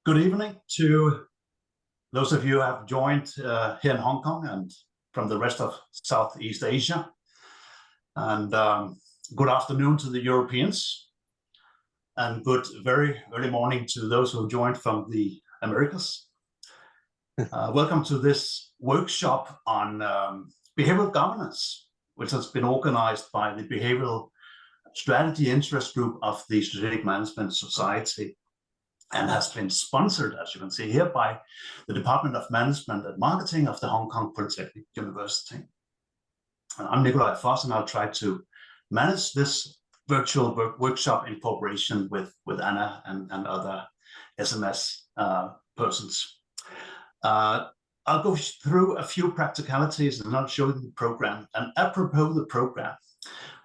Good evening to those of you who have joined here in Hong Kong and from the rest of Southeast Asia. And good afternoon to the Europeans. And good very early morning to those who have joined from the Americas. Welcome to this workshop on behavioral governance, which has been organized by the Behavioral Strategy Interest Group of the Strategic Management Society, and has been sponsored, as you can see here, by the Department of Management and Marketing of the Hong Kong Polytechnic University. And I'm Nikolai Foss, and I'll try to manage this virtual workshop in cooperation with Anna and other SMS persons. I'll go through a few practicalities and I'll show you the program. And apropos the program,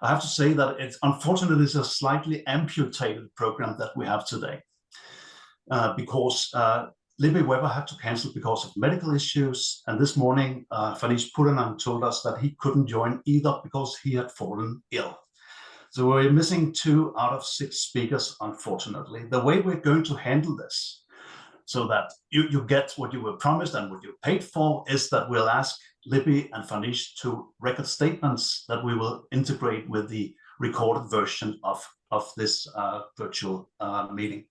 I have to say that it's unfortunately a slightly amputated program that we have today. Because Libby Weber had to cancel because of medical issues. And this morning, Fanish Puranan told us that he couldn't join either because he had fallen ill. So we're missing 2 out of 6 speakers, unfortunately. The way we're going to handle this, so that you get what you were promised and what you paid for, is that we'll ask Libby and Fanish to record statements that we will integrate with the recorded version of this virtual meeting.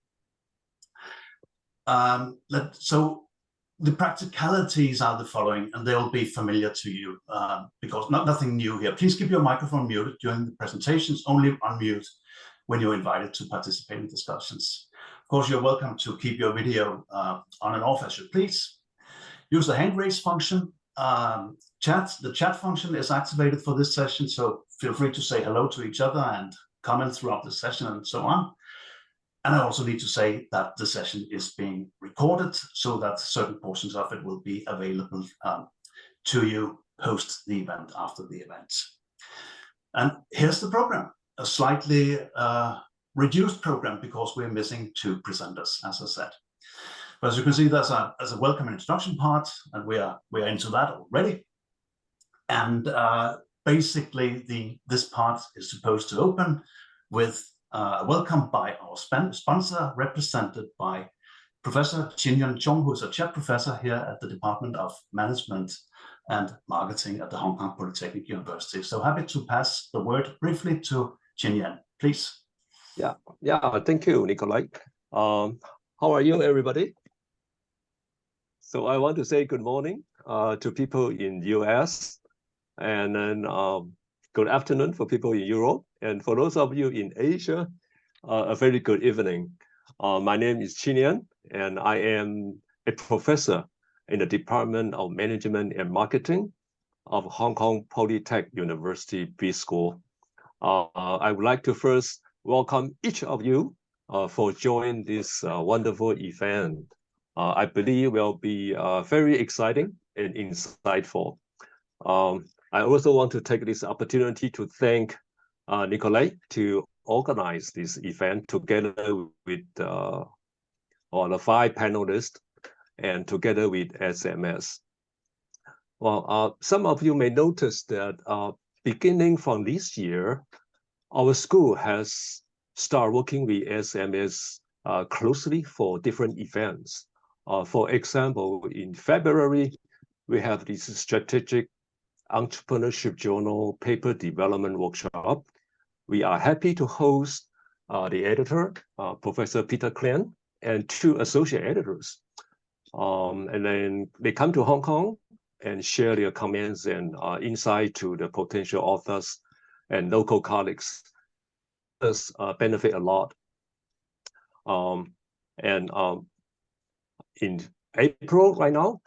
So the practicalities are the following, and they'll be familiar to you because nothing new here. Please keep your microphone muted during the presentations, only unmute when you're invited to participate in discussions. Of course, you're welcome to keep your video on and off as you please. Use the hand raise function. The chat function is activated for this session, so feel free to say hello to each other and comment throughout the session and so on. And I also need to say that the session is being recorded so that certain portions of it will be available to you post the event, after the event. And here's the program, a slightly reduced program because we're missing 2 presenters, as I said. But as you can see, there's a welcome and introduction part, and we are into that already. And basically, this part is supposed to open with a welcome by our sponsor, represented by Professor Chin-Yuen Chung, who is a chair professor here at the Department of Management and Marketing at the Hong Kong Polytechnic University. So happy to pass the word briefly to Chin-Yuen, please. Yeah, thank you, Nikolai. How are you, everybody? So I want to say good morning to people in the US, and then good afternoon for people in Europe. And for those of you in Asia, a very good evening. My name is Chin-Yuen, and I am a professor in the Department of Management and Marketing of Hong Kong Polytechnic University B School. I would like to first welcome each of you for joining this wonderful event. I believe will be very exciting and insightful. I also want to take this opportunity to thank Nikolai to organize this event together with all the 5 panelists and together with SMS. Well, some of you may notice that beginning from this year, our school has started working with SMS closely for different events. For example, in February, we have this strategic Entrepreneurship Journal paper development workshop. We are happy to host the editor, Professor Peter Klein, and 2 associate editors. And then they come to Hong Kong and share their comments and insight to the potential authors and local colleagues. This benefit a lot. In April right now,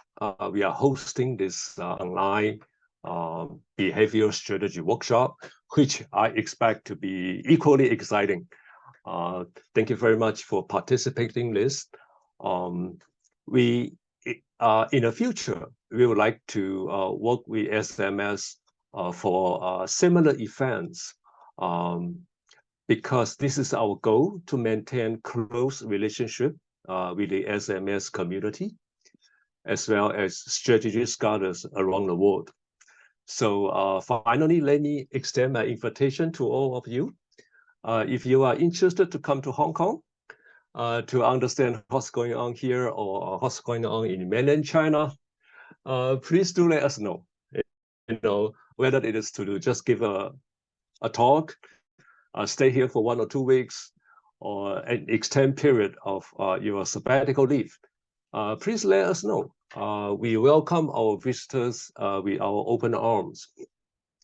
we are hosting this online behavioral strategy workshop, which I expect to be equally exciting. Thank you very much for participating in this. In the future, we would like to work with SMS for similar events, because this is our goal, to maintain close relationship with the SMS community, as well as strategy scholars around the world. So finally, let me extend my invitation to all of you. If you are interested to come to Hong Kong, to understand what's going on here or what's going on in mainland China, please do let us know. Whether it is to just give a talk, stay here for 1 or 2 weeks, or an extended period of your sabbatical leave. Please let us know. We welcome our visitors with our open arms.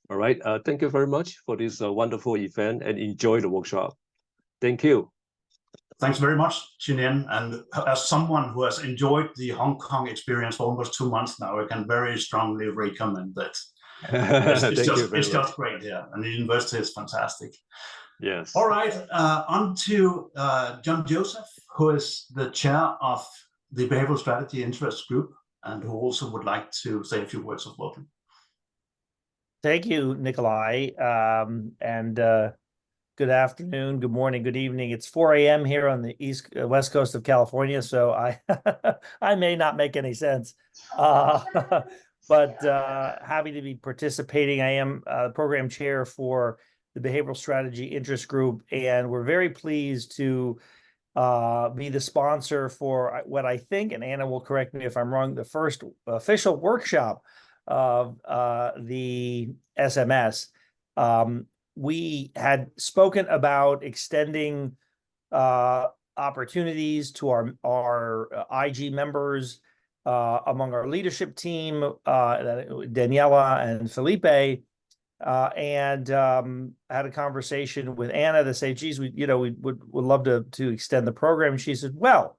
All right. Thank you very much for this wonderful event and enjoy the workshop. Thank you. Thanks very much, Chinian. And as someone who has enjoyed the Hong Kong experience for almost 2 months now, I can very strongly recommend that. It's just great here, and the university is fantastic. Yes. All right, on to John Joseph, who is the chair of the Behavioral Strategy Interest Group, and who also would like to say a few words of welcome. Thank you, Nikolai, and good afternoon, good morning, good evening. It's 4 a.m. here on the west coast of California, so I may not make any sense, but happy to be participating. I am the program chair for the Behavioral Strategy Interest Group, and we're very pleased to be the sponsor for what I think, and Anna will correct me if I'm wrong, the first official workshop of the SMS. We had spoken about extending opportunities to our IG members among our leadership team, Daniela and Felipe, and had a conversation with Anna to say, geez, we would love to extend the program. And she said, well,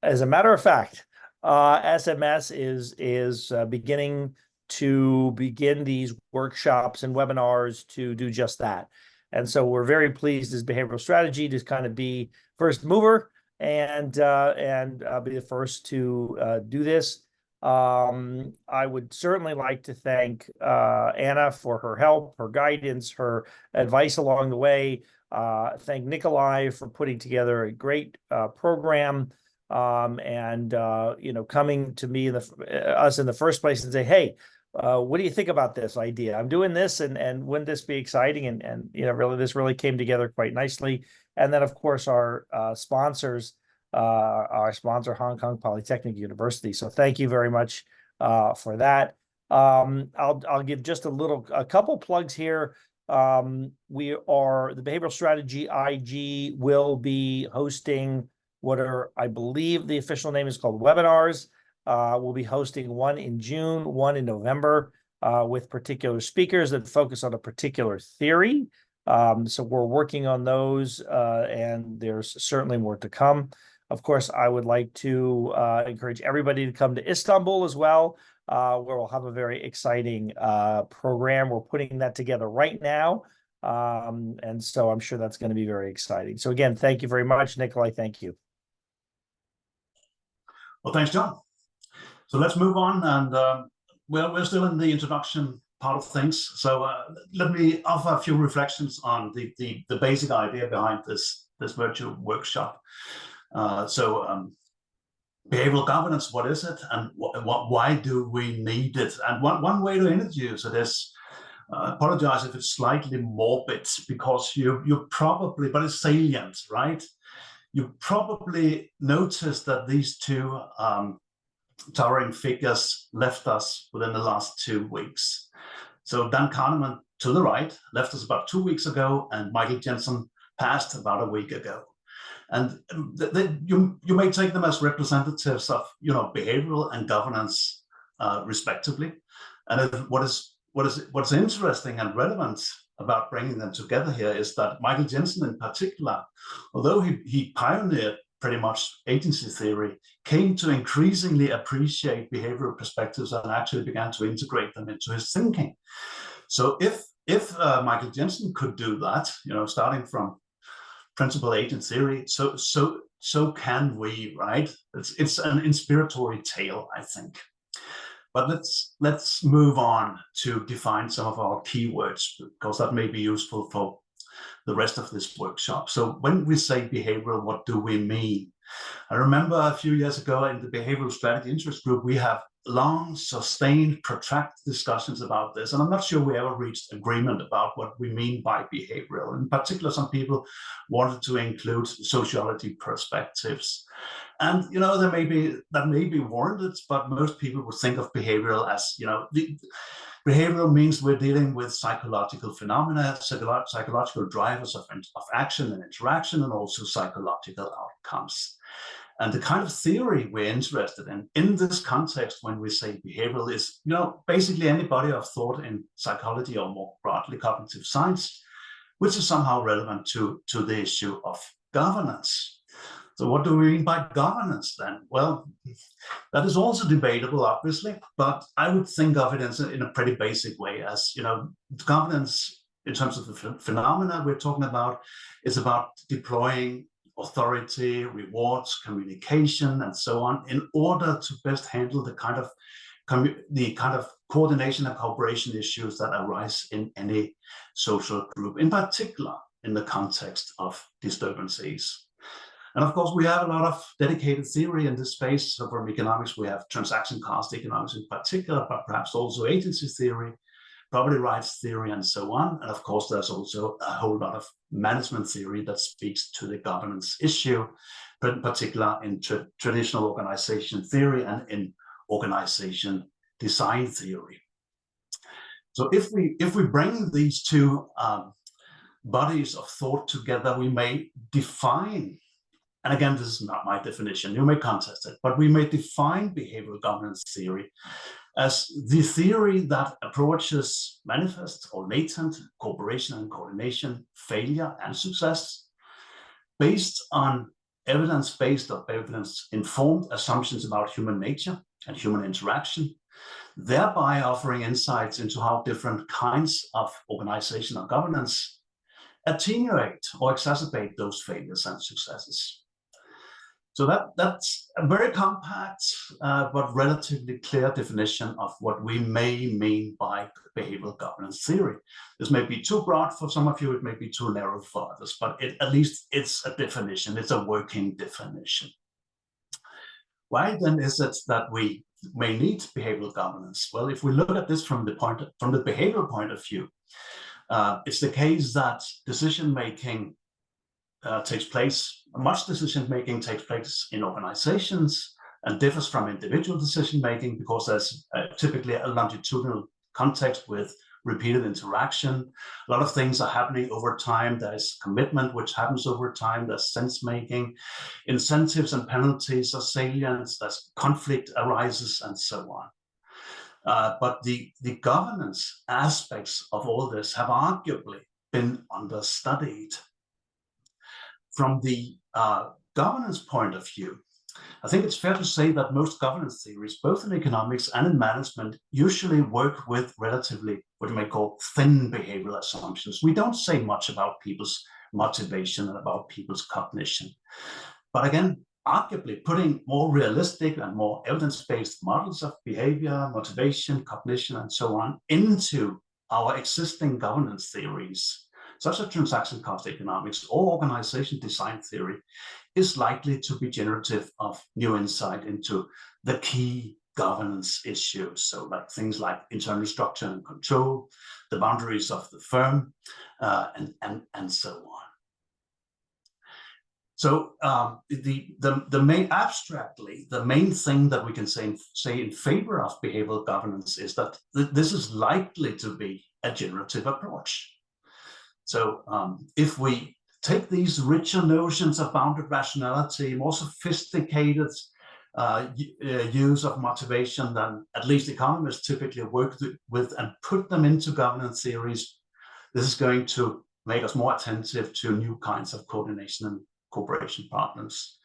as a matter of fact, SMS is beginning these workshops and webinars to do just that. And so we're very pleased as Behavioral Strategy to kind of be first mover and be the first to do this. I would certainly like to thank Anna for her help, her guidance, her advice along the way. Thank Nikolai for putting together a great program, and coming to me us in the first place and say, hey, what do you think about this idea? I'm doing this, and wouldn't this be exciting? And really, this really came together quite nicely. And then, of course, our sponsors, our sponsor, Hong Kong Polytechnic University. So thank you very much for that. I'll give just a couple plugs here. We are the Behavioral Strategy IG will be hosting what I believe the official name is called webinars. We'll be hosting one in June, one in November, with particular speakers that focus on a particular theory. So we're working on those, and there's certainly more to come. Of course, I would like to encourage everybody to come to Istanbul as well, where we'll have a very exciting program. We're putting that together right now, and so I'm sure that's going to be very exciting. So again, thank you very much, Nikolai. Thank you. Well, thanks, John. So let's move on, and we're still in the introduction part of things. So let me offer a few reflections on the basic idea behind this virtual workshop. So behavioral governance, what is it, and why do we need it? And one way to introduce it is, apologize if it's slightly morbid, because you probably, but it's salient, right? You probably noticed that these two towering figures left us within the last 2 weeks. So Dan Kahneman, to the right, left us about 2 weeks ago, and Michael Jensen passed about a week ago. And you may take them as representatives of behavioral and governance, respectively. And what's interesting and relevant about bringing them together here is that Michael Jensen, in particular, although he pioneered pretty much agency theory, came to increasingly appreciate behavioral perspectives and actually began to integrate them into his thinking. So if Michael Jensen could do that, starting from principal agent theory, so can we, right? It's an inspiratory tale, I think. But let's move on to define some of our keywords, because that may be useful for the rest of this workshop. So when we say behavioral, what do we mean? I remember a few years ago in the Behavioral Strategy Interest Group, we have long, sustained, protracted discussions about this. And I'm not sure we ever reached agreement about what we mean by behavioral. In particular, some people wanted to include sociology perspectives. And, you know, that may be warranted, but most people would think of behavioral as, you know, behavioral means we're dealing with psychological phenomena, psychological drivers of action and interaction, and also psychological outcomes. And the kind of theory we're interested in this context, when we say behavioral, is, you know, basically any body of thought in psychology or more broadly cognitive science, which is somehow relevant to the issue of governance. So what do we mean by governance then? Well, that is also debatable, obviously, but I would think of it in a pretty basic way as, you know, governance in terms of the phenomena we're talking about is about deploying authority, rewards, communication, and so on, in order to best handle the kind of coordination and cooperation issues that arise in any social group, in particular in the context of disturbances. And of course, we have a lot of dedicated theory in this space. So from economics, we have transaction cost economics in particular, but perhaps also agency theory, property rights theory, and so on. And of course, there's also a whole lot of management theory that speaks to the governance issue, but in particular in traditional organization theory and in organization design theory. So if we bring these two bodies of thought together, we may define, and again, this is not my definition, you may contest it, but we may define behavioral governance theory as the theory that approaches manifest or latent cooperation and coordination, failure and success, based on evidence-based or evidence-informed assumptions about human nature and human interaction, thereby offering insights into how different kinds of organizational governance attenuate or exacerbate those failures and successes. So that's a very compact but relatively clear definition of what we may mean by behavioral governance theory. This may be too broad for some of you, it may be too narrow for others, but at least it's a definition, it's a working definition. Why then is it that we may need behavioral governance? Well, if we look at this from the behavioral point of view, it's the case that decision-making much decision-making takes place in organizations and differs from individual decision-making because there's typically a longitudinal context with repeated interaction. A lot of things are happening over time. There's commitment, which happens over time. There's sense-making. Incentives and penalties are salient. There's conflict arises, and so on. But the governance aspects of all this have arguably been understudied. From the governance point of view, I think it's fair to say that most governance theories, both in economics and in management, usually work with relatively what you may call thin behavioral assumptions. We don't say much about people's motivation and about people's cognition. But again, arguably putting more realistic and more evidence-based models of behavior, motivation, cognition, and so on into our existing governance theories, such as transaction cost economics or organization design theory, is likely to be generative of new insight into the key governance issues. So like things like internal structure and control, the boundaries of the firm, and so on. So the main thing that we can say in favor of behavioral governance is that this is likely to be a generative approach. So if we take these richer notions of bounded rationality, more sophisticated use of motivation than at least economists typically work with, and put them into governance theories, this is going to make us more attentive to new kinds of coordination and cooperation partners.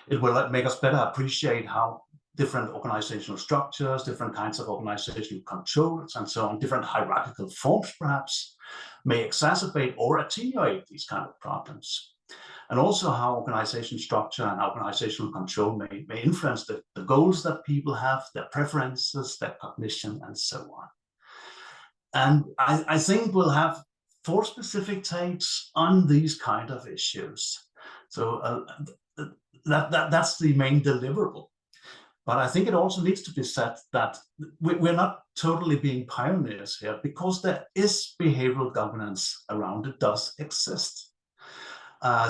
It will make us better appreciate how different organizational structures, different kinds of organizational controls, and so on, different hierarchical forms perhaps, may exacerbate or attenuate these kind of problems. And also how organization structure and organizational control may influence the goals that people have, their preferences, their cognition, and so on. And I think we'll have 4 specific takes on these kind of issues. So that's the main deliverable. But I think it also needs to be said that we're not totally being pioneers here, because there is behavioral governance around. It does exist.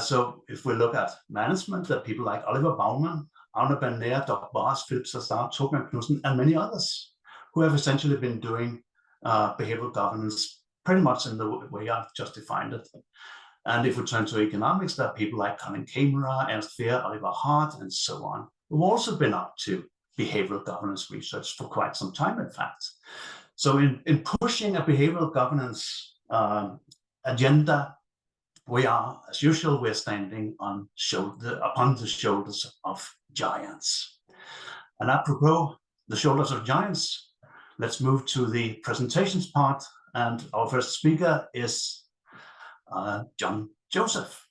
So if we look at management, there are people like Oliver Baumann, Arne Berner, Doc Bars, Philip Sassar, Torbjørn Knudsen, and many others who have essentially been doing behavioral governance pretty much in the way I've just defined it. And if we turn to economics, there are people like Colin Kammerer, Ernst Fehr, Oliver Hart, and so on, who've also been up to behavioral governance research for quite some time, in fact. So in pushing a behavioral governance agenda, we are, as usual, we're standing upon the shoulders of giants. And apropos the shoulders of giants, let's move to the presentations part. And our first speaker is John Joseph.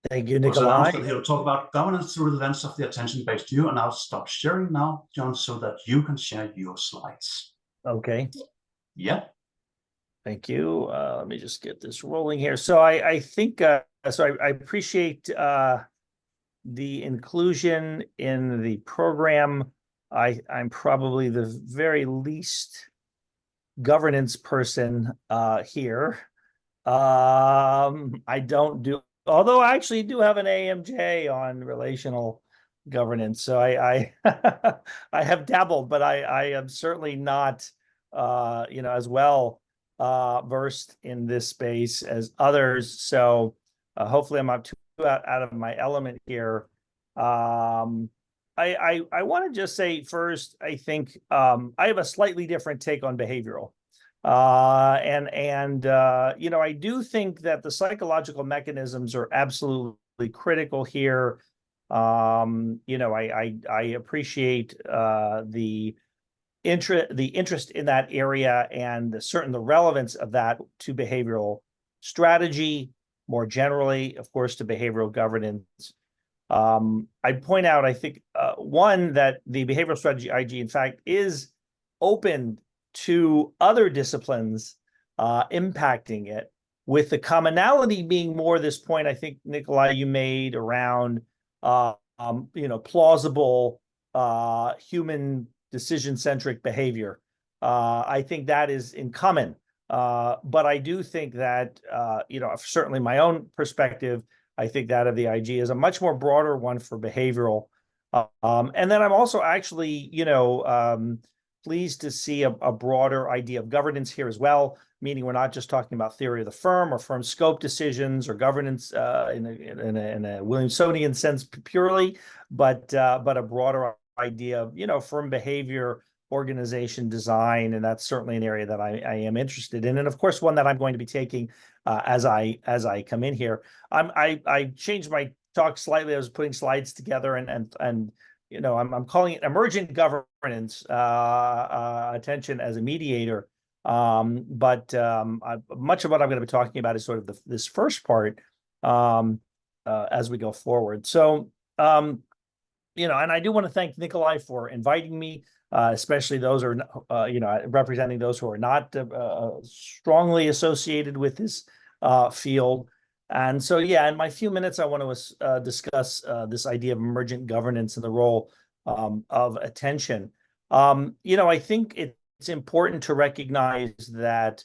Thank you, Nikolai. He'll talk about governance through the lens of the attention-based view, and I'll stop sharing now, John, so that you can share your slides. Okay. Yeah. Thank you. Let me just get this rolling here. So I think, I appreciate the inclusion in the program. I'm probably the very least governance person here. I don't do, although I actually do have an AMJ on relational governance. So I I have dabbled, but I am certainly not as well versed in this space as others. So hopefully I'm not too out of my element here. I want to just say first, I think I have a slightly different take on behavioral. I do think that the psychological mechanisms are absolutely critical here. I appreciate the interest in that area, and the relevance of that to behavioral strategy more generally, of course, to behavioral governance. I'd point out, I think, one, that the behavioral strategy IG, in fact, is open to other disciplines impacting it, with the commonality being more this point, I think, Nikolai, you made around, plausible human decision-centric behavior. I think that is in common. But I do think that, certainly my own perspective, I think that of the IG is a much more broader one for behavioral. And then I'm also actually, pleased to see a broader idea of governance here as well, meaning we're not just talking about theory of the firm or firm scope decisions or governance in a Williamsonian sense purely, but a broader idea of, firm behavior, organization design, and that's certainly an area that I am interested in, and of course one that I'm going to be taking as I come in here. I changed my talk slightly. I was putting slides together, and I'm calling it emergent governance attention as a mediator. But much of what I'm going to be talking about is sort of this first part as we go forward. So, and I do want to thank Nikolai for inviting me, especially those who are, representing those who are not strongly associated with this field. And so, in my few minutes, I want to discuss this idea of emergent governance and the role of attention. I think it's important to recognize that,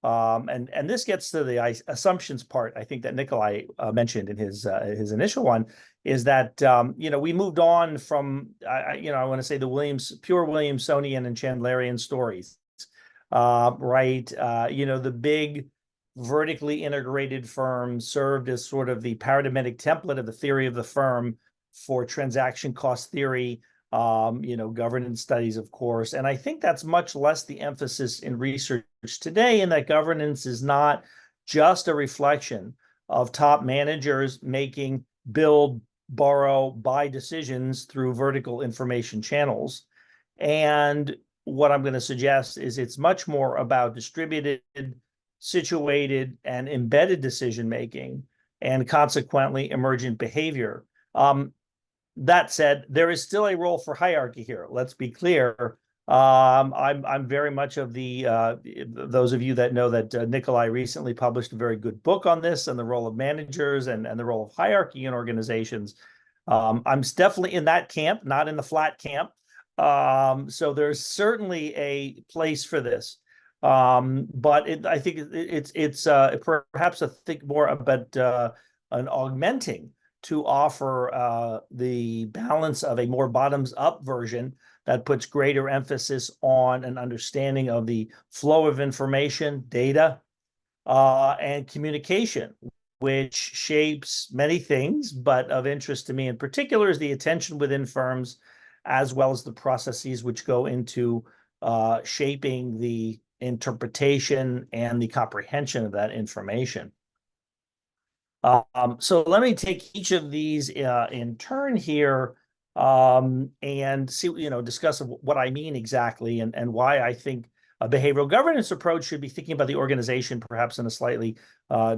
and this gets to the assumptions part, I think, that Nikolai mentioned in his initial one, is that we moved on from I want to say the pure Williamsonian and Chandlerian stories, right? The big vertically integrated firm served as sort of the paradigmatic template of the theory of the firm for transaction cost theory, governance studies, of course. And I think that's much less the emphasis in research today, in that governance is not just a reflection of top managers making build, borrow, buy decisions through vertical information channels. And what I'm going to suggest is it's much more about distributed, situated, and embedded decision-making, and consequently emergent behavior. That said, there is still a role for hierarchy here. Let's be clear. I'm very much of those of you that know that Nikolai recently published a very good book on this and the role of managers and the role of hierarchy in organizations. I'm definitely in that camp, not in the flat camp. So there's certainly a place for this. But I think it's perhaps a think more about an augmenting to offer the balance of a more bottoms-up version that puts greater emphasis on an understanding of the flow of information, data, and communication, which shapes many things, but of interest to me in particular is the attention within firms, as well as the processes which go into shaping the interpretation and the comprehension of that information. So let me take each of these in turn here and see, discuss what I mean exactly and why I think a behavioral governance approach should be thinking about the organization perhaps in a slightly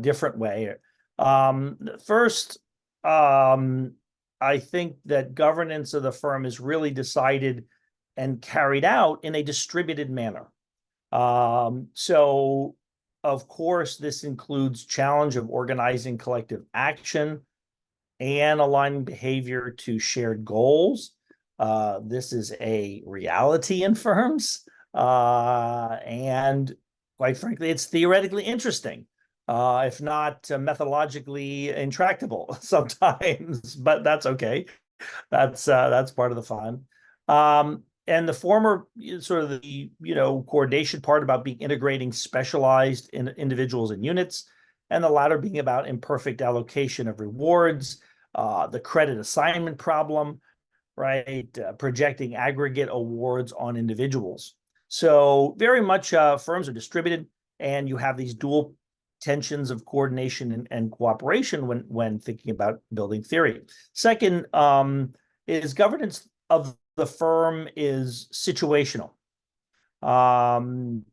different way. First, I think that governance of the firm is really decided and carried out in a distributed manner. So, of course, this includes challenge of organizing collective action and aligning behavior to shared goals. This is a reality in firms. And quite frankly, it's theoretically interesting, if not methodologically intractable sometimes, but that's okay. That's part of the fun. And the former sort of the coordination part about being integrating specialized individuals and units, and the latter being about imperfect allocation of rewards, the credit assignment problem, right? Projecting aggregate awards on individuals. So very much firms are distributed, and you have these dual tensions of coordination and cooperation when thinking about building theory. Second, is governance of the firm is situational, and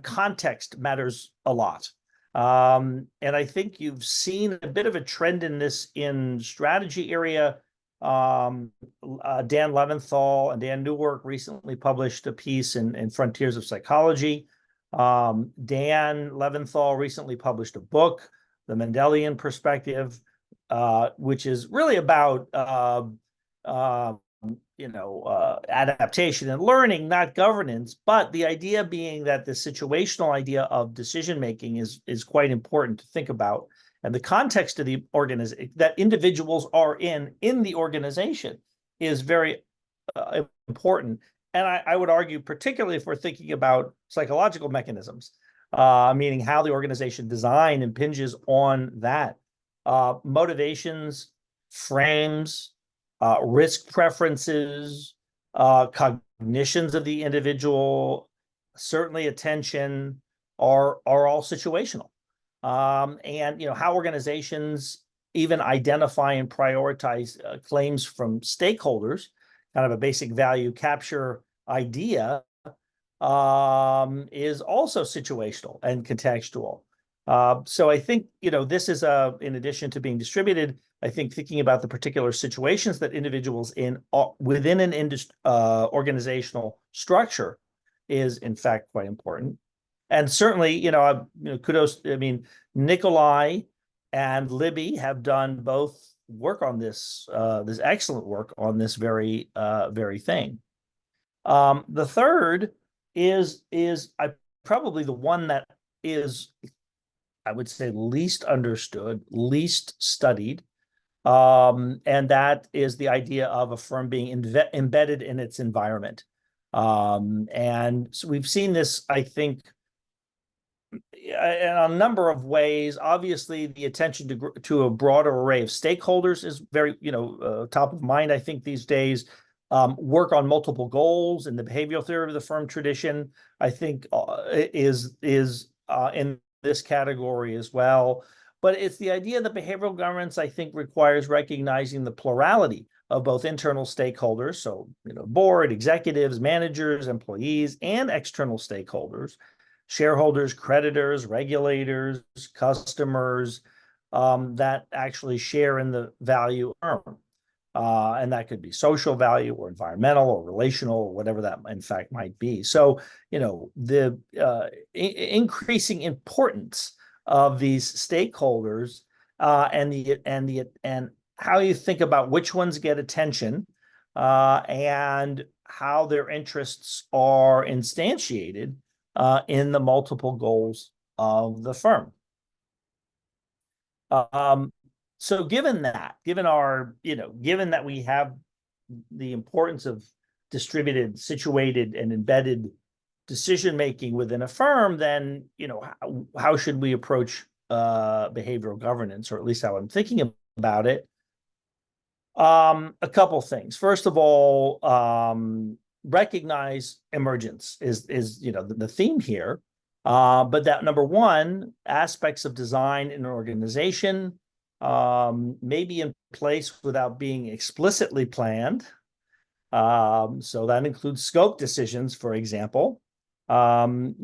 context matters a lot. And I think you've seen a bit of a trend in this in strategy area. Dan Leventhal and Dan Newark recently published a piece in Frontiers of Psychology. Dan Leventhal recently published a book, The Mendelian Perspective, which is really about adaptation and learning, not governance, but the idea being that the situational idea of decision making is quite important to think about, and the context of the organization that individuals are in the organization is very important. And I would argue, particularly if we're thinking about psychological mechanisms, meaning how the organization design impinges on that. Motivations, frames, risk preferences, cognitions of the individual, certainly attention, are all situational. And how organizations even identify and prioritize claims from stakeholders, kind of a basic value capture idea, is also situational and contextual. So I think, this is in addition to being distributed, I think thinking about the particular situations that individuals within an organizational structure is in fact quite important. And certainly, kudos. I mean, Nikolai and Libby have done both work on this, this excellent work on this very thing. The third is probably the one that is, I would say, least understood, least studied, and that is the idea of a firm being embedded in its environment. And so we've seen this, I think, in a number of ways. Obviously, the attention to a broader array of stakeholders is very, top of mind, I think, these days. Work on multiple goals in the behavioral theory of the firm tradition, I think, is in this category as well. But it's the idea that behavioral governance, I think, requires recognizing the plurality of both internal stakeholders, so board, executives, managers, employees, and external stakeholders, shareholders, creditors, regulators, customers, that actually share in the value earned. And that could be social value or environmental or relational or whatever that in fact might be. So, the increasing importance of these stakeholders and how you think about which ones get attention and how their interests are instantiated in the multiple goals of the firm. So given that we have the importance of distributed, situated, and embedded decision-making within a firm, then, how should we approach behavioral governance, or at least how I'm thinking about it? A couple things. First of all, recognize emergence is the theme here. But that number one, aspects of design in an organization may be in place without being explicitly planned. So that includes scope decisions, for example. Again,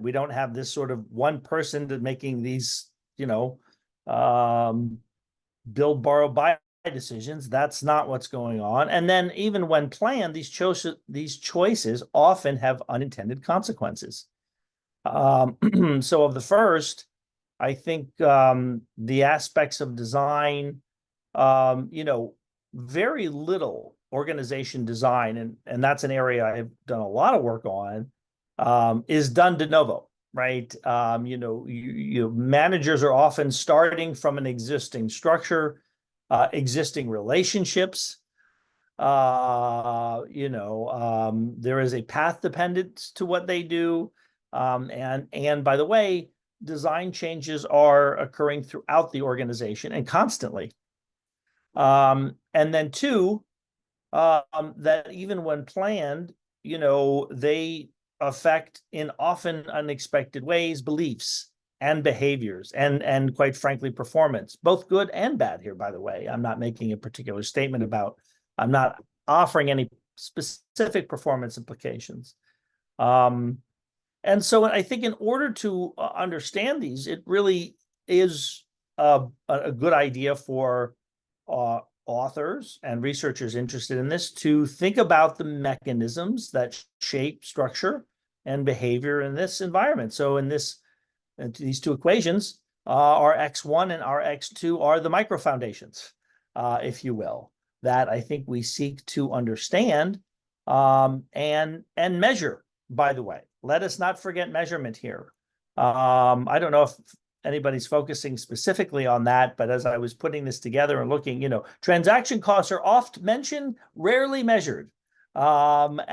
we don't have this sort of one person to making these, build, borrow, buy decisions. That's not what's going on. And then even when planned, these choices often have unintended consequences. So of the first, I think the aspects of design, very little organization design, and that's an area I've done a lot of work on, is done de novo, right? Managers are often starting from an existing structure, existing relationships. There is a path dependence to what they do. And by the way, design changes are occurring throughout the organization and constantly. And then two, that even when planned, they affect in often unexpected ways beliefs and behaviors and quite frankly performance, both good and bad here, by the way. I'm not making a particular statement about, I'm not offering any specific performance implications. And so I think in order to understand these, it really is a good idea for authors and researchers interested in this to think about the mechanisms that shape structure and behavior in this environment. So in these two equations, our X1 and our X2 are the micro foundations, if you will, that I think we seek to understand and measure, by the way. Let us not forget measurement here. I don't know if anybody's focusing specifically on that, but as I was putting this together and looking, transaction costs are oft mentioned, rarely measured. Bounded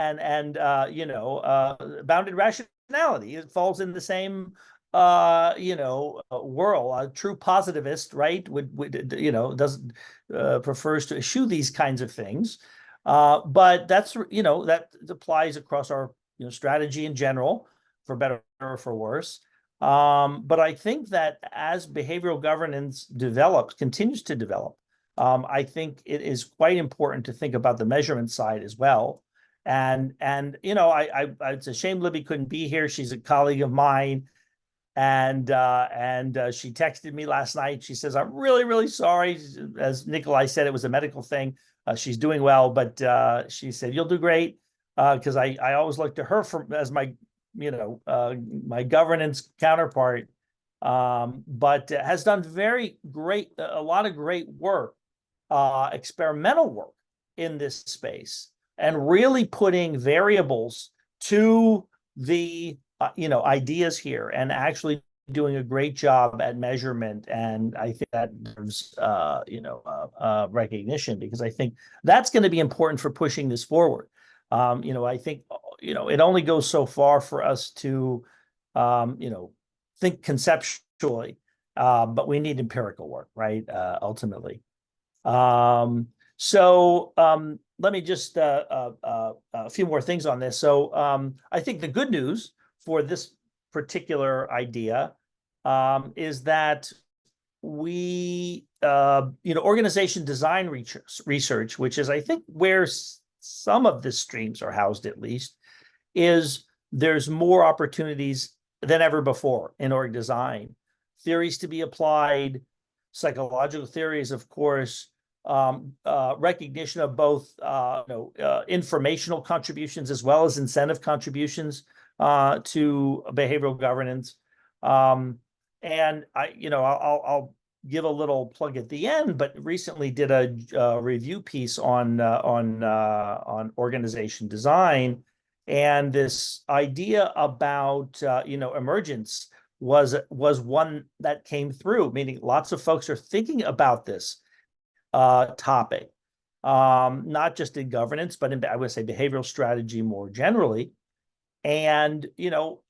rationality, it falls in the same whirl. A true positivist, right, doesn't prefers to eschew these kinds of things. But that's, that applies across our strategy in general, for better or for worse. But I think that as behavioral governance continues to develop, I think it is quite important to think about the measurement side as well. And it's a shame Libby couldn't be here. She's a colleague of mine. And she texted me last night. She says, I'm really, really sorry. As Nikolai said, it was a medical thing. She's doing well, but she said, you'll do great. Because I always look to her as my my governance counterpart, but has done a lot of great work, experimental work in this space, and really putting variables to the ideas here, and actually doing a great job at measurement. And I think that deserves recognition, because I think that's going to be important for pushing this forward. I think it only goes so far for us to think conceptually, but we need empirical work, right? Ultimately. So let me just a few more things on this. So I think the good news for this particular idea is that we organization design research, which is I think where some of the streams are housed, at least, is there's more opportunities than ever before in org design. Theories to be applied, psychological theories, of course, recognition of both informational contributions as well as incentive contributions to behavioral governance. And I'll give a little plug at the end, but recently did a review piece on organization design, and this idea about emergence was one that came through, meaning lots of folks are thinking about this topic, not just in governance, but in, I would say, behavioral strategy more generally. And,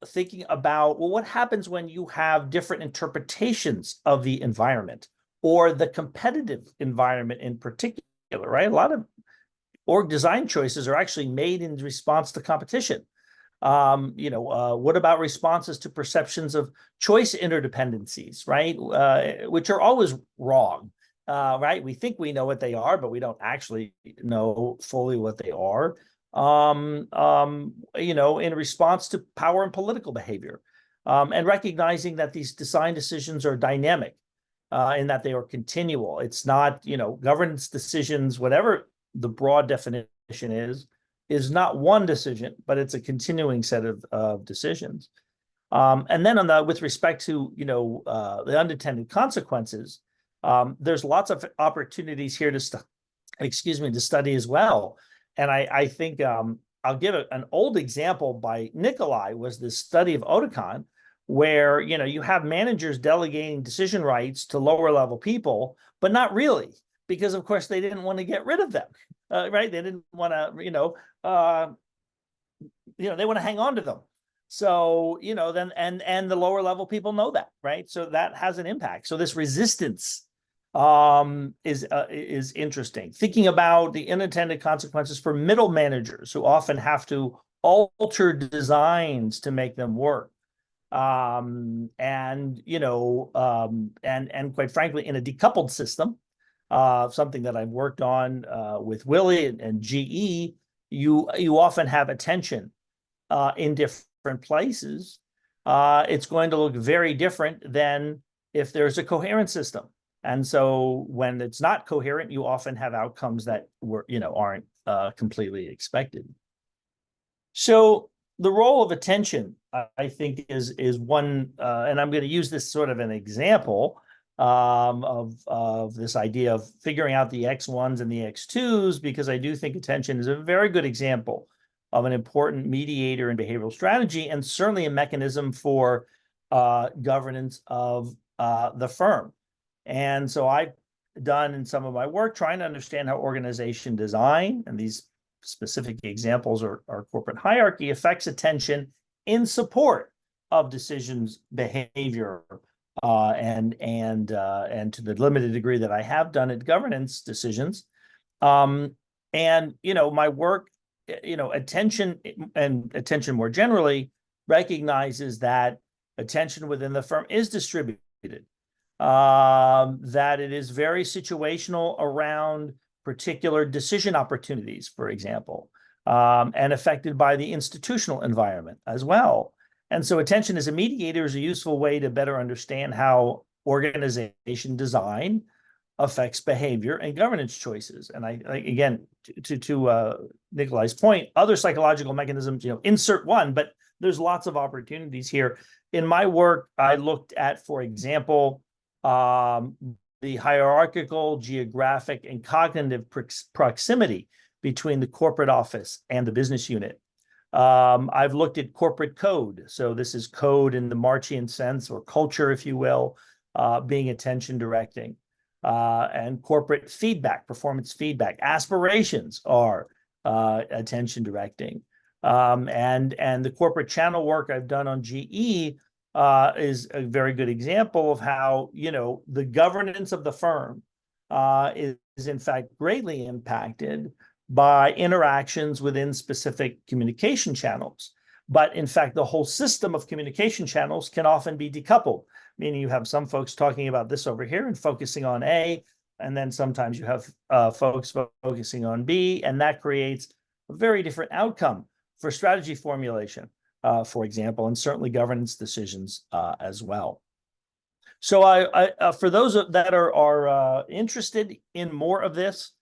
thinking about, well, what happens when you have different interpretations of the environment or the competitive environment in particular, right? A lot of org design choices are actually made in response to competition. What about responses to perceptions of choice interdependencies, right? Which are always wrong, right? We think we know what they are, but we don't actually know fully what they are. In response to power and political behavior, and recognizing that these design decisions are dynamic, in that they are continual. It's not, governance decisions, whatever the broad definition is not one decision, but it's a continuing set of decisions. And then with respect to, the unintended consequences, there's lots of opportunities here to study as well. And I think I'll give an old example by Nikolai, was this study of Otakon, where you have managers delegating decision rights to lower level people, but not really, because of course they didn't want to get rid of them, right? They didn't want to, they want to hang on to them. So then and the lower level people know that, right? So that has an impact. So this resistance is interesting. Thinking about the unintended consequences for middle managers who often have to alter designs to make them work. And quite frankly, in a decoupled system, something that I've worked on with Willie and GE, you often have attention in different places. It's going to look very different than if there's a coherent system. And so when it's not coherent, you often have outcomes that aren't completely expected. So the role of attention, I think, is one, and I'm going to use this sort of an example of this idea of figuring out the X1s and the X2s, because I do think attention is a very good example of an important mediator in behavioral strategy, and certainly a mechanism for governance of the firm. And so I've done in some of my work trying to understand how organization design, and these specific examples are corporate hierarchy, affects attention in support of decisions behavior, and to the limited degree that I have done at governance decisions. My work, attention and attention more generally recognizes that attention within the firm is distributed. That it is very situational around particular decision opportunities, for example, and affected by the institutional environment as well. And so attention as a mediator is a useful way to better understand how organization design affects behavior and governance choices. And I again, to Nikolai's point, other psychological mechanisms, insert one, but there's lots of opportunities here. In my work, I looked at, for example, the hierarchical, geographic, and cognitive proximity between the corporate office and the business unit. I've looked at corporate code. So this is code in the Marxian sense, or culture, if you will, being attention directing. And corporate feedback, performance feedback, aspirations are attention directing. And the corporate channel work I've done on GE is a very good example of how, the governance of the firm is in fact greatly impacted by interactions within specific communication channels. But in fact, the whole system of communication channels can often be decoupled, meaning you have some folks talking about this over here and focusing on A, and then sometimes you have folks focusing on B, and that creates a very different outcome for strategy formulation, for example, and certainly governance decisions as well. So for those that are interested in more of this,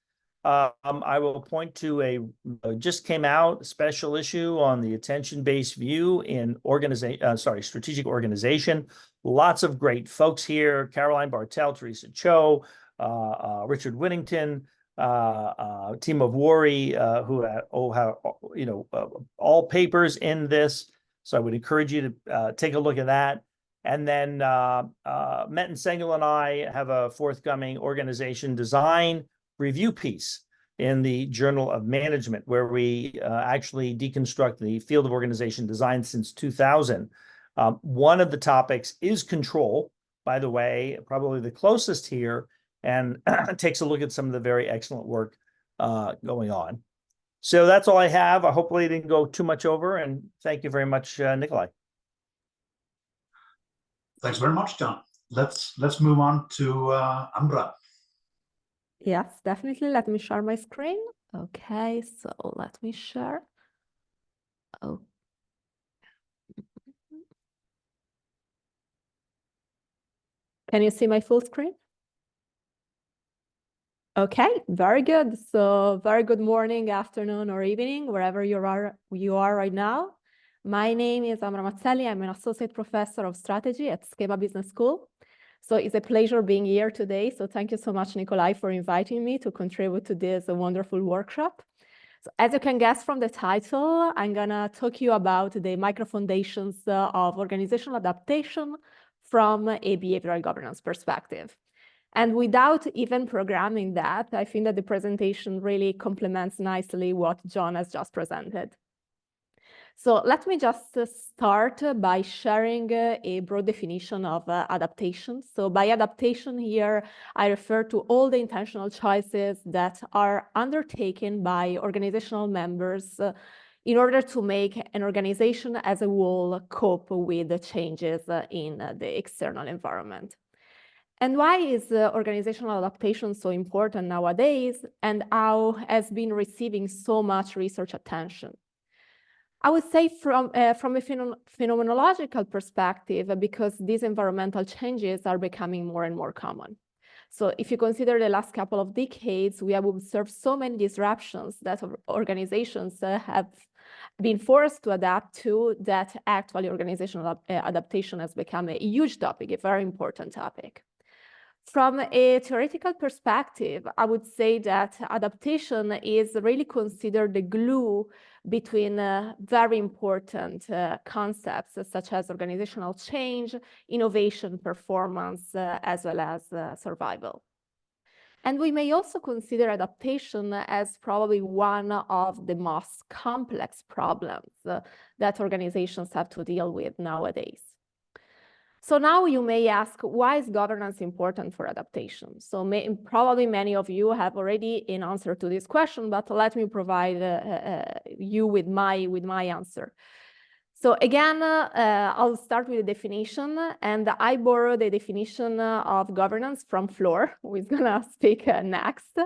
I will point to a just came out special issue on the attention-based view in strategic organization. Lots of great folks here: Caroline Bartel, Teresa Cho, Richard Whittington, team of Worry, who have all papers in this. So I would encourage you to take a look at that. And then Metin Sengel and I have a forthcoming organization design review piece in the Journal of Management, where we actually deconstruct the field of organization design since 2000. One of the topics is control, by the way, probably the closest here, and takes a look at some of the very excellent work going on. So that's all I have. I hopefully didn't go too much over, and thank you very much, Nikolai. Thanks very much, John. Let's move on to Ambra. Yes, definitely. Let me share my screen. Okay, so let me share. Oh. Can you see my full screen? Okay, very good. So very good morning, afternoon, or evening, wherever you are right now. My name is Amra Mazzelli. I'm an associate professor of strategy at Schema Business School. So it's a pleasure being here today. So thank you so much, Nikolai, for inviting me to contribute to this wonderful workshop. So as you can guess from the title, I'm gonna talk to you about the micro foundations of organizational adaptation from a behavioral governance perspective. And without even programming that, I think that the presentation really complements nicely what John has just presented. So let me just start by sharing a broad definition of adaptation. So by adaptation here, I refer to all the intentional choices that are undertaken by organizational members in order to make an organization as a whole cope with the changes in the external environment. And why is organizational adaptation so important nowadays, and how has been receiving so much research attention? I would say from a phenomenological perspective, because these environmental changes are becoming more and more common. So if you consider the last couple of decades, we have observed so many disruptions that organizations have been forced to adapt to, that actually organizational adaptation has become a huge topic, a very important topic. From a theoretical perspective, I would say that adaptation is really considered the glue between very important concepts such as organizational change, innovation, performance, as well as survival. And we may also consider adaptation as probably one of the most complex problems that organizations have to deal with nowadays. So now you may ask, why is governance important for adaptation? So probably many of you have already an answer to this question, but let me provide you with my answer. So again, I'll start with the definition, and I borrow the definition of governance from Floor, who is gonna speak next.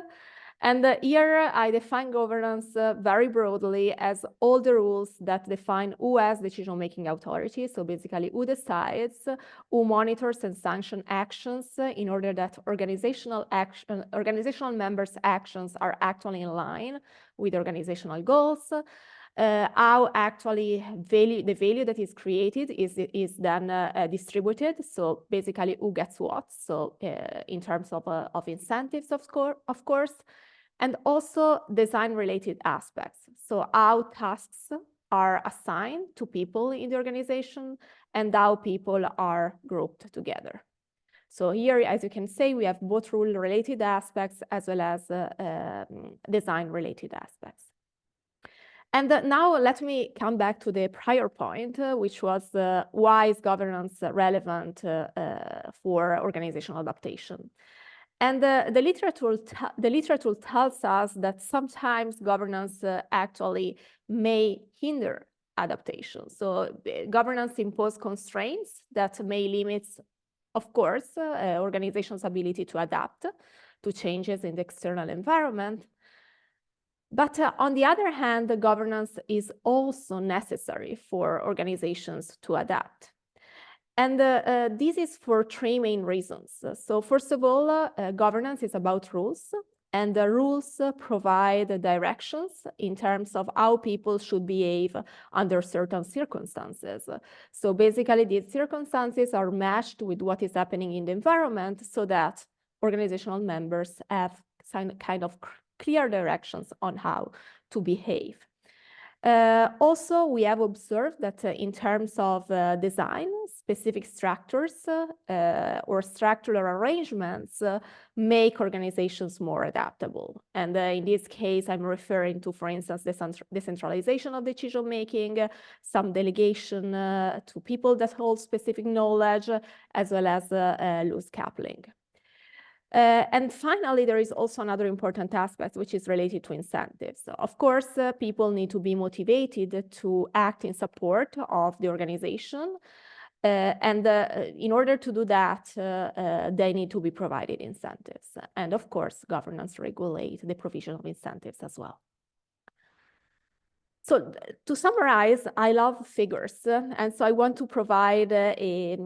And here I define governance very broadly as all the rules that define who has decision-making authority. So basically who decides, who monitors and sanctions actions in order that organizational members' actions are actually in line with organizational goals. How actually the value that is created is then distributed. So basically who gets what. So in terms of incentives, of course. And also design-related aspects. So how tasks are assigned to people in the organization and how people are grouped together. So here, as you can see, we have both rule-related aspects as well as design-related aspects. And now let me come back to the prior point, which was why is governance relevant for organizational adaptation? And the literature tells us that sometimes governance actually may hinder adaptation. So governance imposes constraints that may limit, of course, organizations' ability to adapt to changes in the external environment. But on the other hand, the governance is also necessary for organizations to adapt. And this is for three main reasons. So first of all, governance is about rules, and the rules provide directions in terms of how people should behave under certain circumstances. So basically, these circumstances are matched with what is happening in the environment so that organizational members have kind of clear directions on how to behave. Also, we have observed that in terms of design, specific structures or structural arrangements make organizations more adaptable. And in this case, I'm referring to, for instance, decentralization of decision-making, some delegation to people that hold specific knowledge, as well as loose coupling. And finally, there is also another important aspect, which is related to incentives. So of course, people need to be motivated to act in support of the organization. And in order to do that, they need to be provided incentives. And of course, governance regulates the provision of incentives as well. So to summarize, I love figures, and so I want to provide a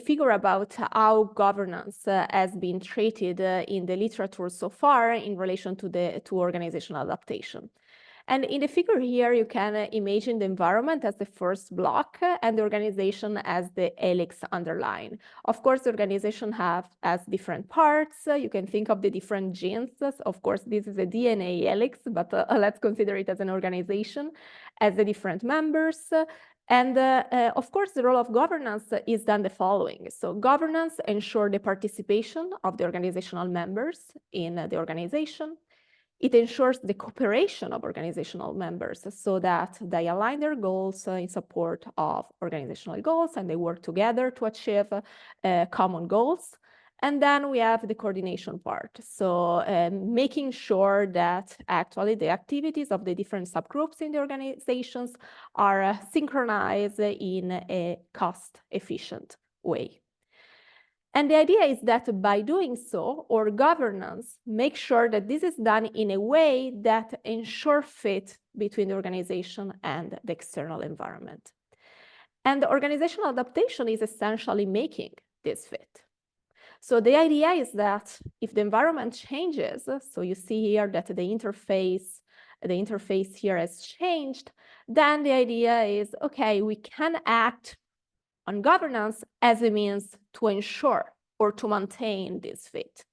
figure about how governance has been treated in the literature so far in relation to organizational adaptation. And in the figure here, you can imagine the environment as the first block and the organization as the helix underline. Of course, the organization has different parts. You can think of the different genes. Of course, this is a DNA helix, but let's consider it as an organization, as the different members. And of course, the role of governance is then the following. So governance ensures the participation of the organizational members in the organization. It ensures the cooperation of organizational members so that they align their goals in support of organizational goals and they work together to achieve common goals. And then we have the coordination part. So making sure that actually the activities of the different subgroups in the organizations are synchronized in a cost-efficient way. And the idea is that by doing so, our governance makes sure that this is done in a way that ensures fit between the organization and the external environment. And the organizational adaptation is essentially making this fit. So the idea is that if the environment changes, so you see here that the interface here has changed, then the idea is, okay, we can act on governance as a means to ensure or to maintain this fit.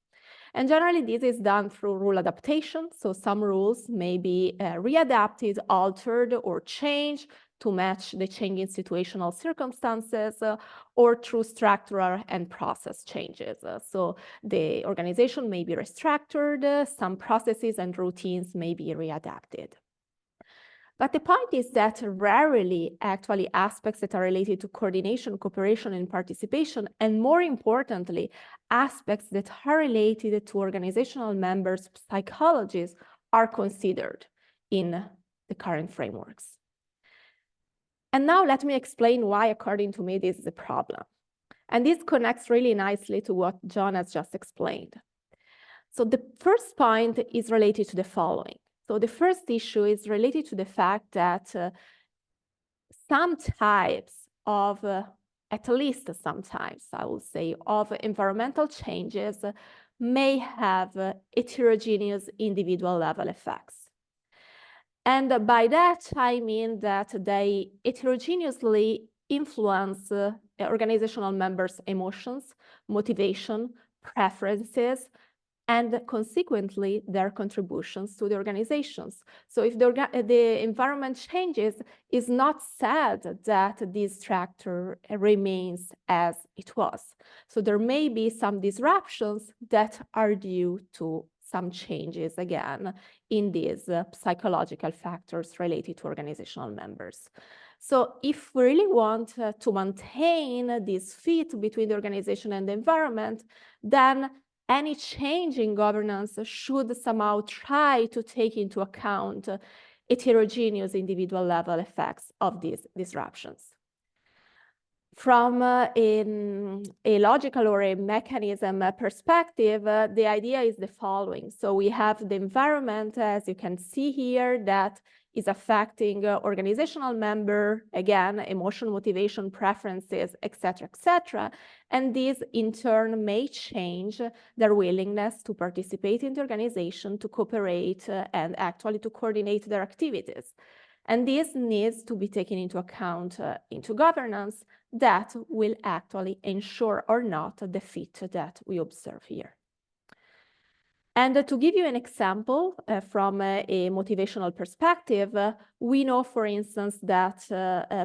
And generally, this is done through rule adaptation. So some rules may be readapted, altered, or changed to match the changing situational circumstances, or through structural and process changes. So the organization may be restructured, some processes and routines may be readapted. But the point is that rarely actually aspects that are related to coordination, cooperation, and participation, and more importantly, aspects that are related to organizational members' psychologies are considered in the current frameworks. And now let me explain why, according to me, this is a problem. And this connects really nicely to what John has just explained. So the first point is related to the following. So the first issue is related to the fact that some types of, at least sometimes, I will say, of environmental changes may have heterogeneous individual level effects. And by that, I mean that they heterogeneously influence organizational members' emotions, motivation, preferences, and consequently their contributions to the organizations. So if the environment changes, it's not said that this structure remains as it was. So there may be some disruptions that are due to some changes, again, in these psychological factors related to organizational members. So if we really want to maintain this fit between the organization and the environment, then any change in governance should somehow try to take into account heterogeneous individual level effects of these disruptions. From a logical or a mechanism perspective, the idea is the following. So we have the environment, as you can see here, that is affecting organizational member, again, emotion, motivation, preferences, etc. And these in turn may change their willingness to participate in the organization, to cooperate, and actually to coordinate their activities. And this needs to be taken into account into governance that will actually ensure or not the fit that we observe here. And to give you an example from a motivational perspective, we know, for instance, that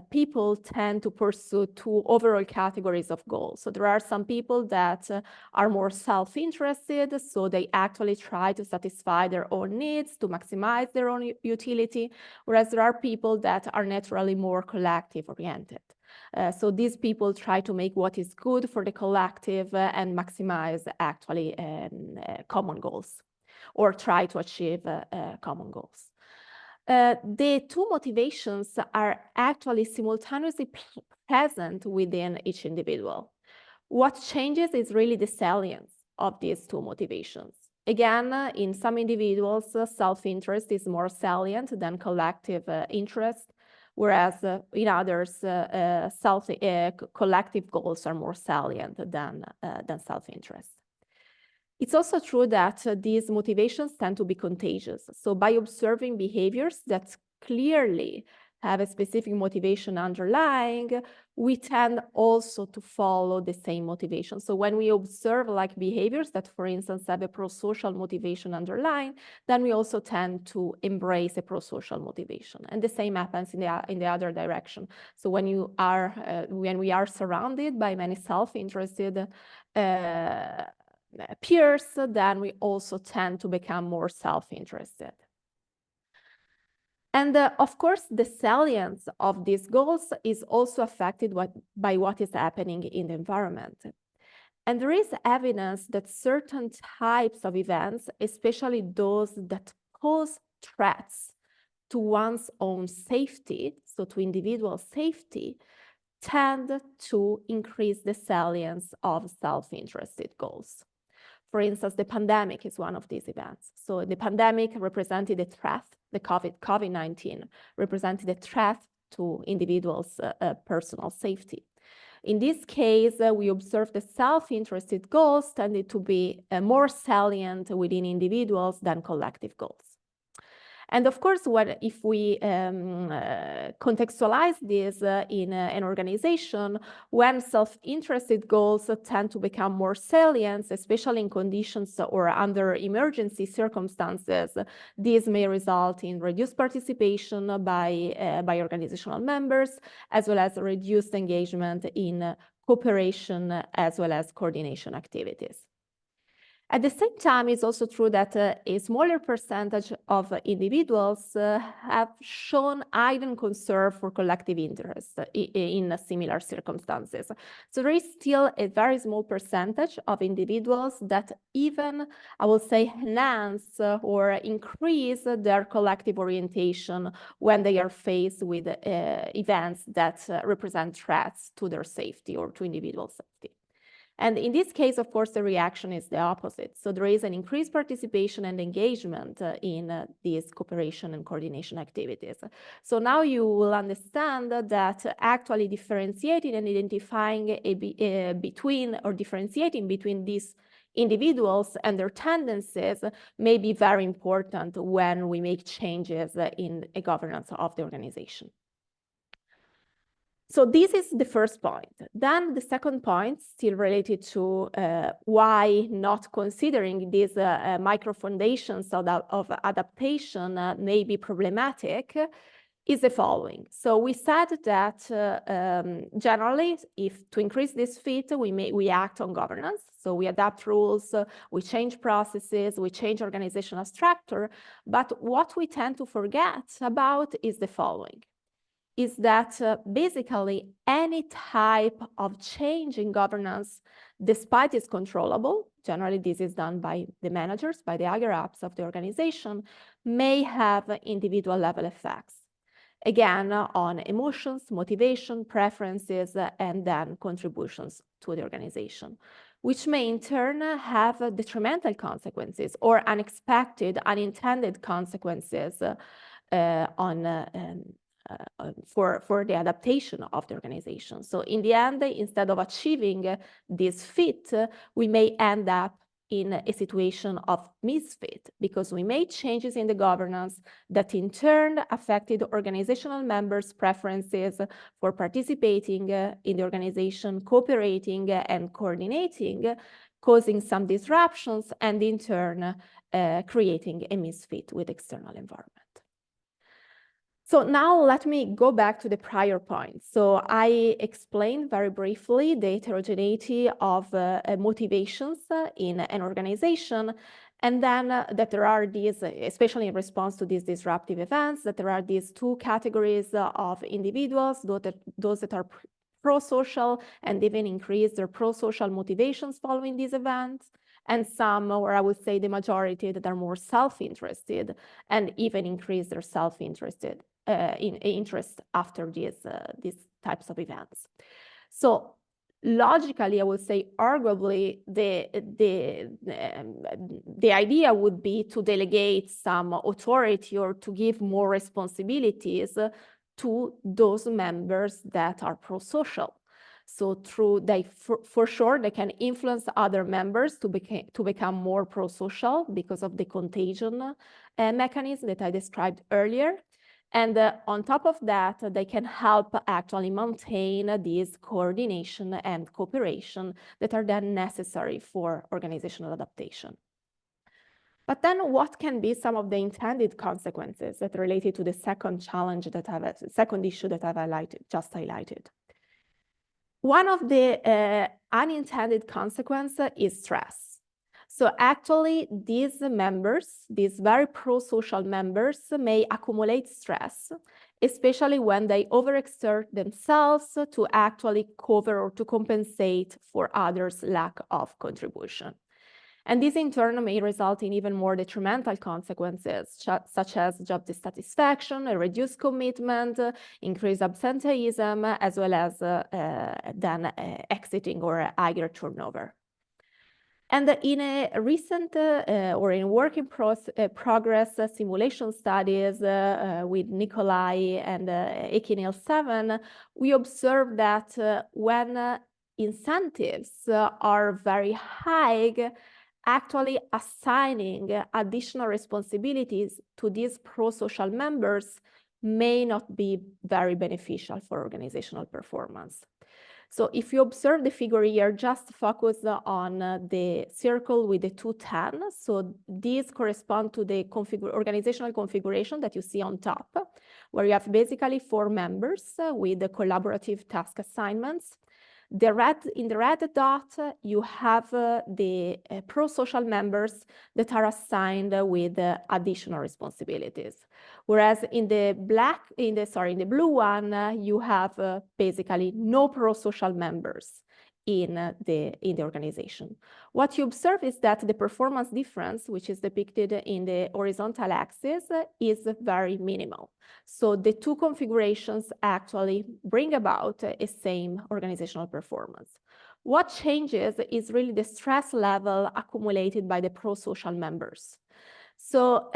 people tend to pursue two overall categories of goals. So there are some people that are more self-interested, so they actually try to satisfy their own needs, to maximize their own utility, whereas there are people that are naturally more collective-oriented. So these people try to make what is good for the collective and maximize actually common goals, or try to achieve common goals. The two motivations are actually simultaneously present within each individual. What changes is really the salience of these two motivations. Again, in some individuals, self-interest is more salient than collective interest, whereas in others, collective goals are more salient than self-interest. It's also true that these motivations tend to be contagious. So by observing behaviors that clearly have a specific motivation underlying, we tend also to follow the same motivation. So when we observe like behaviors that, for instance, have a pro-social motivation underlying, then we also tend to embrace a pro-social motivation. And the same happens in the other direction. So when we are surrounded by many self-interested peers, then we also tend to become more self-interested. And of course, the salience of these goals is also affected by what is happening in the environment. And there is evidence that certain types of events, especially those that pose threats to one's own safety, so to individual safety, tend to increase the salience of self-interested goals. For instance, the pandemic is one of these events. So the pandemic represented a threat, the COVID-19 represented a threat to individuals' personal safety. In this case, we observed the self-interested goals tended to be more salient within individuals than collective goals. And of course, if we contextualize this in an organization, when self-interested goals tend to become more salient, especially in conditions or under emergency circumstances, these may result in reduced participation by organizational members, as well as reduced engagement in cooperation as well as coordination activities. At the same time, it's also true that a smaller percentage of individuals have shown heightened concern for collective interest in similar circumstances. So there is still a very small percentage of individuals that even, I will say, enhance or increase their collective orientation when they are faced with events that represent threats to their safety or to individual safety. And in this case, of course, the reaction is the opposite. So there is an increased participation and engagement in these cooperation and coordination activities. So now you will understand that actually differentiating and identifying differentiating between these individuals and their tendencies may be very important when we make changes in a governance of the organization. So this is the first point. Then the second point, still related to why not considering these micro foundations of adaptation may be problematic, is the following. So we said that generally, if to increase this fit, we act on governance. So we adapt rules, we change processes, we change organizational structure. But what we tend to forget about is the following. Is that basically any type of change in governance, despite it's controllable, generally this is done by the managers, by the higher ups of the organization, may have individual level effects. again, on emotions, motivation, preferences, and then contributions to the organization, which may in turn have detrimental consequences or unexpected, unintended consequences for the adaptation of the organization. So in the end, instead of achieving this fit, we may end up in a situation of misfit because we made changes in the governance that in turn affected organizational members' preferences for participating in the organization, cooperating and coordinating, causing some disruptions and in turn creating a misfit with external environment. So now let me go back to the prior point. So I explained very briefly the heterogeneity of motivations in an organization, and then that there are these, especially in response to these disruptive events, that there are these two categories of individuals, those that are pro-social and even increase their pro-social motivations following these events, and some, or I would say the majority, that are more self-interested and even increase their self-interested interest after these types of events. So logically, I would say arguably the idea would be to delegate some authority or to give more responsibilities to those members that are pro-social. So for sure, they can influence other members to become more pro-social because of the contagion mechanism that I described earlier. And on top of that, they can help actually maintain this coordination and cooperation that are then necessary for organizational adaptation. But then what can be some of the intended consequences that are related to the second challenge second issue that I've just highlighted? One of the unintended consequences is stress. So actually, these members, these very pro-social members, may accumulate stress, especially when they overexert themselves to actually cover or to compensate for others' lack of contribution. And this in turn may result in even more detrimental consequences, such as job dissatisfaction, a reduced commitment, increased absenteeism, as well as then exiting or higher turnover. And in a recent or in work in progress simulation studies with Nikolai and Ekinil 7, we observed that when incentives are very high, actually assigning additional responsibilities to these pro-social members may not be very beneficial for organizational performance. So if you observe the figure here, just focus on the circle with the two tan. So these correspond to the organizational configuration that you see on top, where you have basically 4 members with the collaborative task assignments. In the red dot, you have the pro-social members that are assigned with additional responsibilities. Whereas in the blue one, you have basically no pro-social members in the organization. What you observe is that the performance difference, which is depicted in the horizontal axis, is very minimal. So the two configurations actually bring about a same organizational performance. What changes is really the stress level accumulated by the pro-social members. So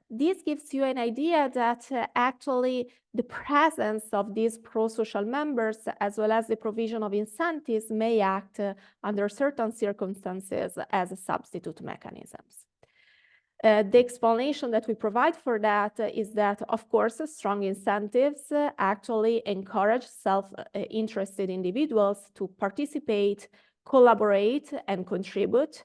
this gives you an idea that actually the presence of these pro-social members, as well as the provision of incentives, may act under certain circumstances as substitute mechanisms. The explanation that we provide for that is that, of course, strong incentives actually encourage self-interested individuals to participate, collaborate, and contribute.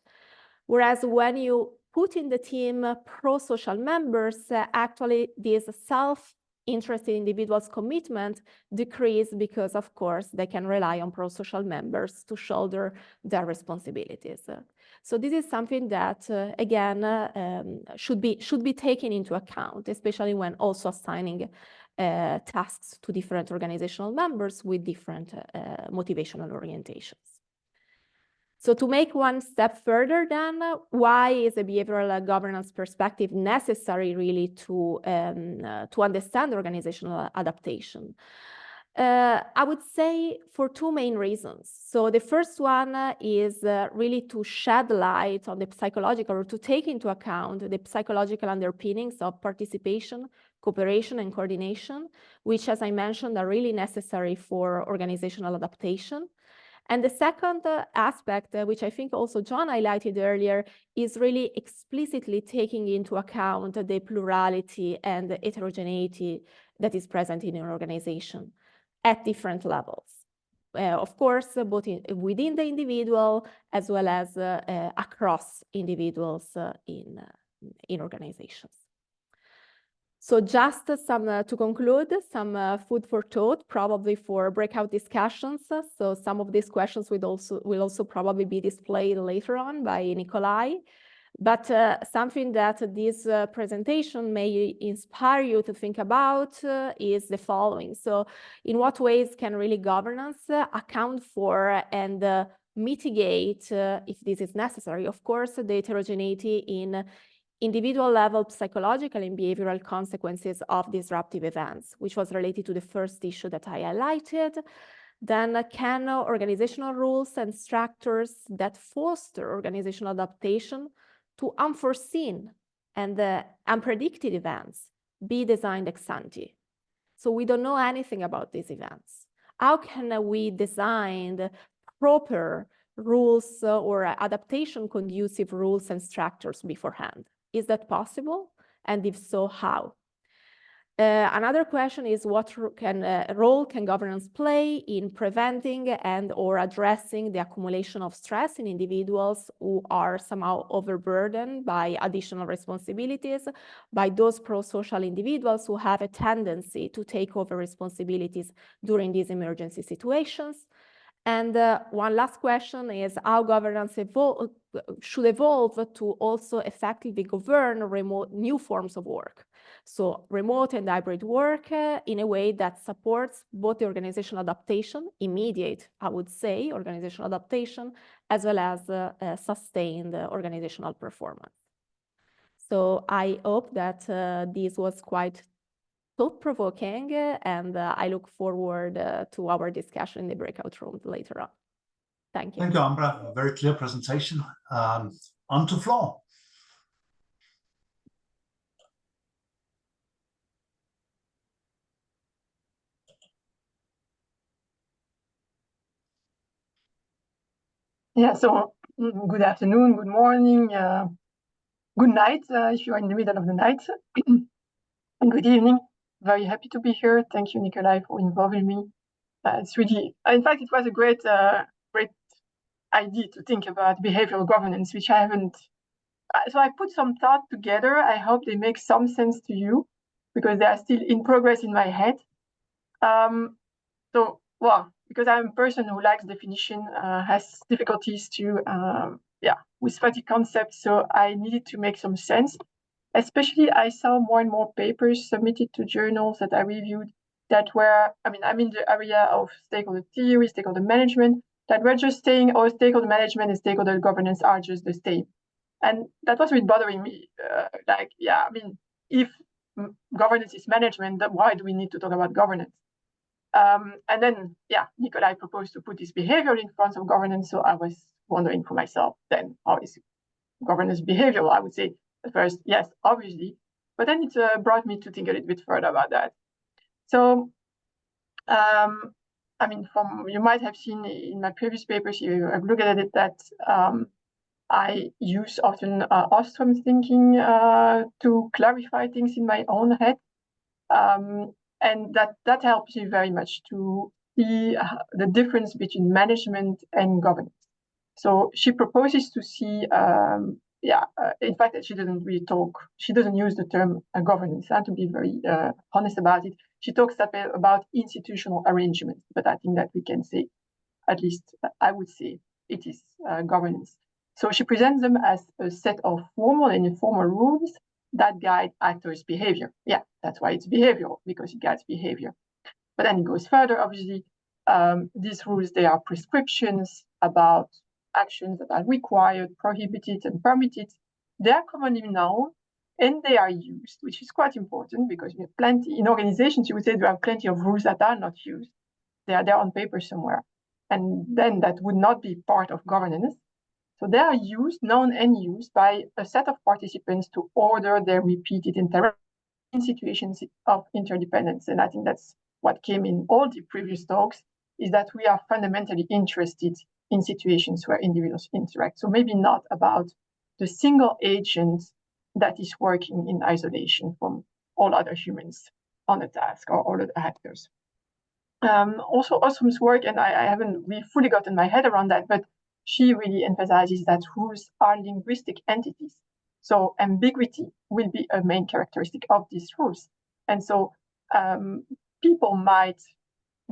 Whereas when you put in the team pro-social members, actually these self-interested individuals' commitment decrease because, of course, they can rely on pro-social members to shoulder their responsibilities. So this is something that, again, should be taken into account, especially when also assigning tasks to different organizational members with different motivational orientations. So to make one step further, then, why is a behavioral governance perspective necessary really to understand organizational adaptation? I would say for two main reasons. So the first one is really to shed light on the psychological, or to take into account the psychological underpinnings of participation, cooperation, and coordination, which, as I mentioned, are really necessary for organizational adaptation. And the second aspect, which I think also John highlighted earlier, is really explicitly taking into account the plurality and the heterogeneity that is present in an organization at different levels. Of course, both within the individual as well as across individuals in organizations. So just to conclude, some food for thought, probably for breakout discussions. So some of these questions will also probably be displayed later on by Nikolai. But something that this presentation may inspire you to think about is the following. So in what ways can really governance account for and mitigate, if this is necessary, of course, the heterogeneity in individual level psychological and behavioral consequences of disruptive events, which was related to the first issue that I highlighted. Then can organizational rules and structures that foster organizational adaptation to unforeseen and unpredicted events be designed ex ante? So we don't know anything about these events. How can we design proper rules or adaptation conducive rules and structures beforehand? Is that possible? And if so, how? Another question is what role can governance play in preventing and or addressing the accumulation of stress in individuals who are somehow overburdened by additional responsibilities, by those pro-social individuals who have a tendency to take over responsibilities during these emergency situations? And one last question is how governance should evolve to also effectively govern new forms of work. So remote and hybrid work in a way that supports both the organizational adaptation, immediate, I would say, organizational adaptation, as well as sustained organizational performance. So I hope that this was quite thought-provoking, and I look forward to our discussion in the breakout room later on. Thank you. Thank you, Ambra. A very clear presentation. On to floor. Yeah, so good afternoon, good morning, good night if you are in the middle of the night, and good evening. Very happy to be here. Thank you, Nikolai, for involving me. It's really, in fact, it was a great idea to think about behavioral governance, which I haven't. So I put some thought together. I hope they make some sense to you because they are still in progress in my head. So, well, because I'm a person who likes definition, has difficulties to, with fuzzy concepts. So I needed to make some sense. Especially, I saw more and more papers submitted to journals that I reviewed that were, I'm in the area of stakeholder theory, stakeholder management, that were just saying, oh, stakeholder management and stakeholder governance are just the same. And that was really bothering me. If governance is management, then why do we need to talk about governance? And then, Nikolai proposed to put this behavior in front of governance. So I was wondering for myself, then how is governance behavioral? I would say at first, yes, obviously. But then it brought me to think a little bit further about that. So, you might have seen in my previous papers, I've looked at it that I use often Ostrom thinking to clarify things in my own head. And that helps you very much to see the difference between management and governance. So she proposes to see, in fact, she doesn't really talk, she doesn't use the term governance, to be very honest about it. She talks about institutional arrangements, but I think that we can say, at least I would say, it is governance. So she presents them as a set of formal and informal rules that guide actors' behavior. Yeah, that's why it's behavioral, because it guides behavior. But then it goes further, obviously. These rules, they are prescriptions about actions that are required, prohibited, and permitted, they are commonly known and they are used, which is quite important because we have plenty in organizations. You would say there are plenty of rules that are not used. They are there on paper somewhere, and then that would not be part of governance. So they are used, known and used by a set of participants to order their repeated interaction in situations of interdependence. And I think that's what came in all the previous talks, is that we are fundamentally interested in situations where individuals interact. So maybe not about the single agent that is working in isolation from all other humans on a task or all other actors. Also, Ostrom's work, and I haven't really fully gotten my head around that, but she really emphasizes that rules are linguistic entities. So ambiguity will be a main characteristic of these rules. And so people might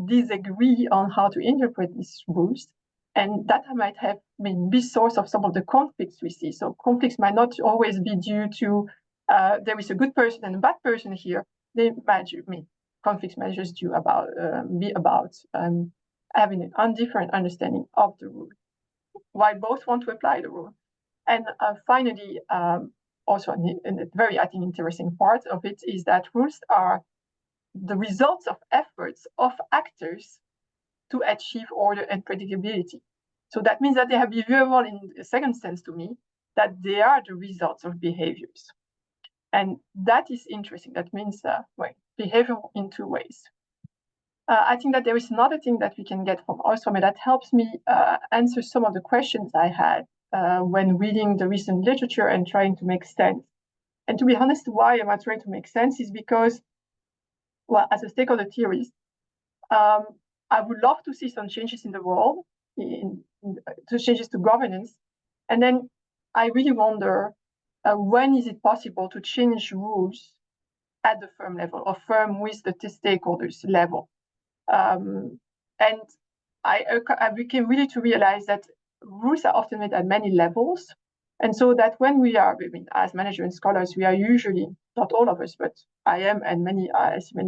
disagree on how to interpret these rules, and that might have be source of some of the conflicts we see. So conflicts might not always be due to there is a good person and a bad person here. They might conflicts might just be about having a different understanding of the rule, while both want to apply the rule. And finally, also a very, I think, interesting part of it is that rules are the results of efforts of actors to achieve order and predictability. So that means that they are behavioral in a second sense to me, that they are the results of behaviors. And that is interesting. That means behavior in two ways. I think that there is another thing that we can get from Ostrom, and that helps me answer some of the questions I had when reading the recent literature and trying to make sense. And to be honest, why am I trying to make sense is because, well, as a stakeholder theorist, I would love to see some changes in the world, changes to governance. And then I really wonder, when is it possible to change rules at the firm level or firm with the stakeholders level? And I became really to realize that rules are often made at many levels. And so that when we are, as managers and scholars, we are usually, not all of us, but I am and many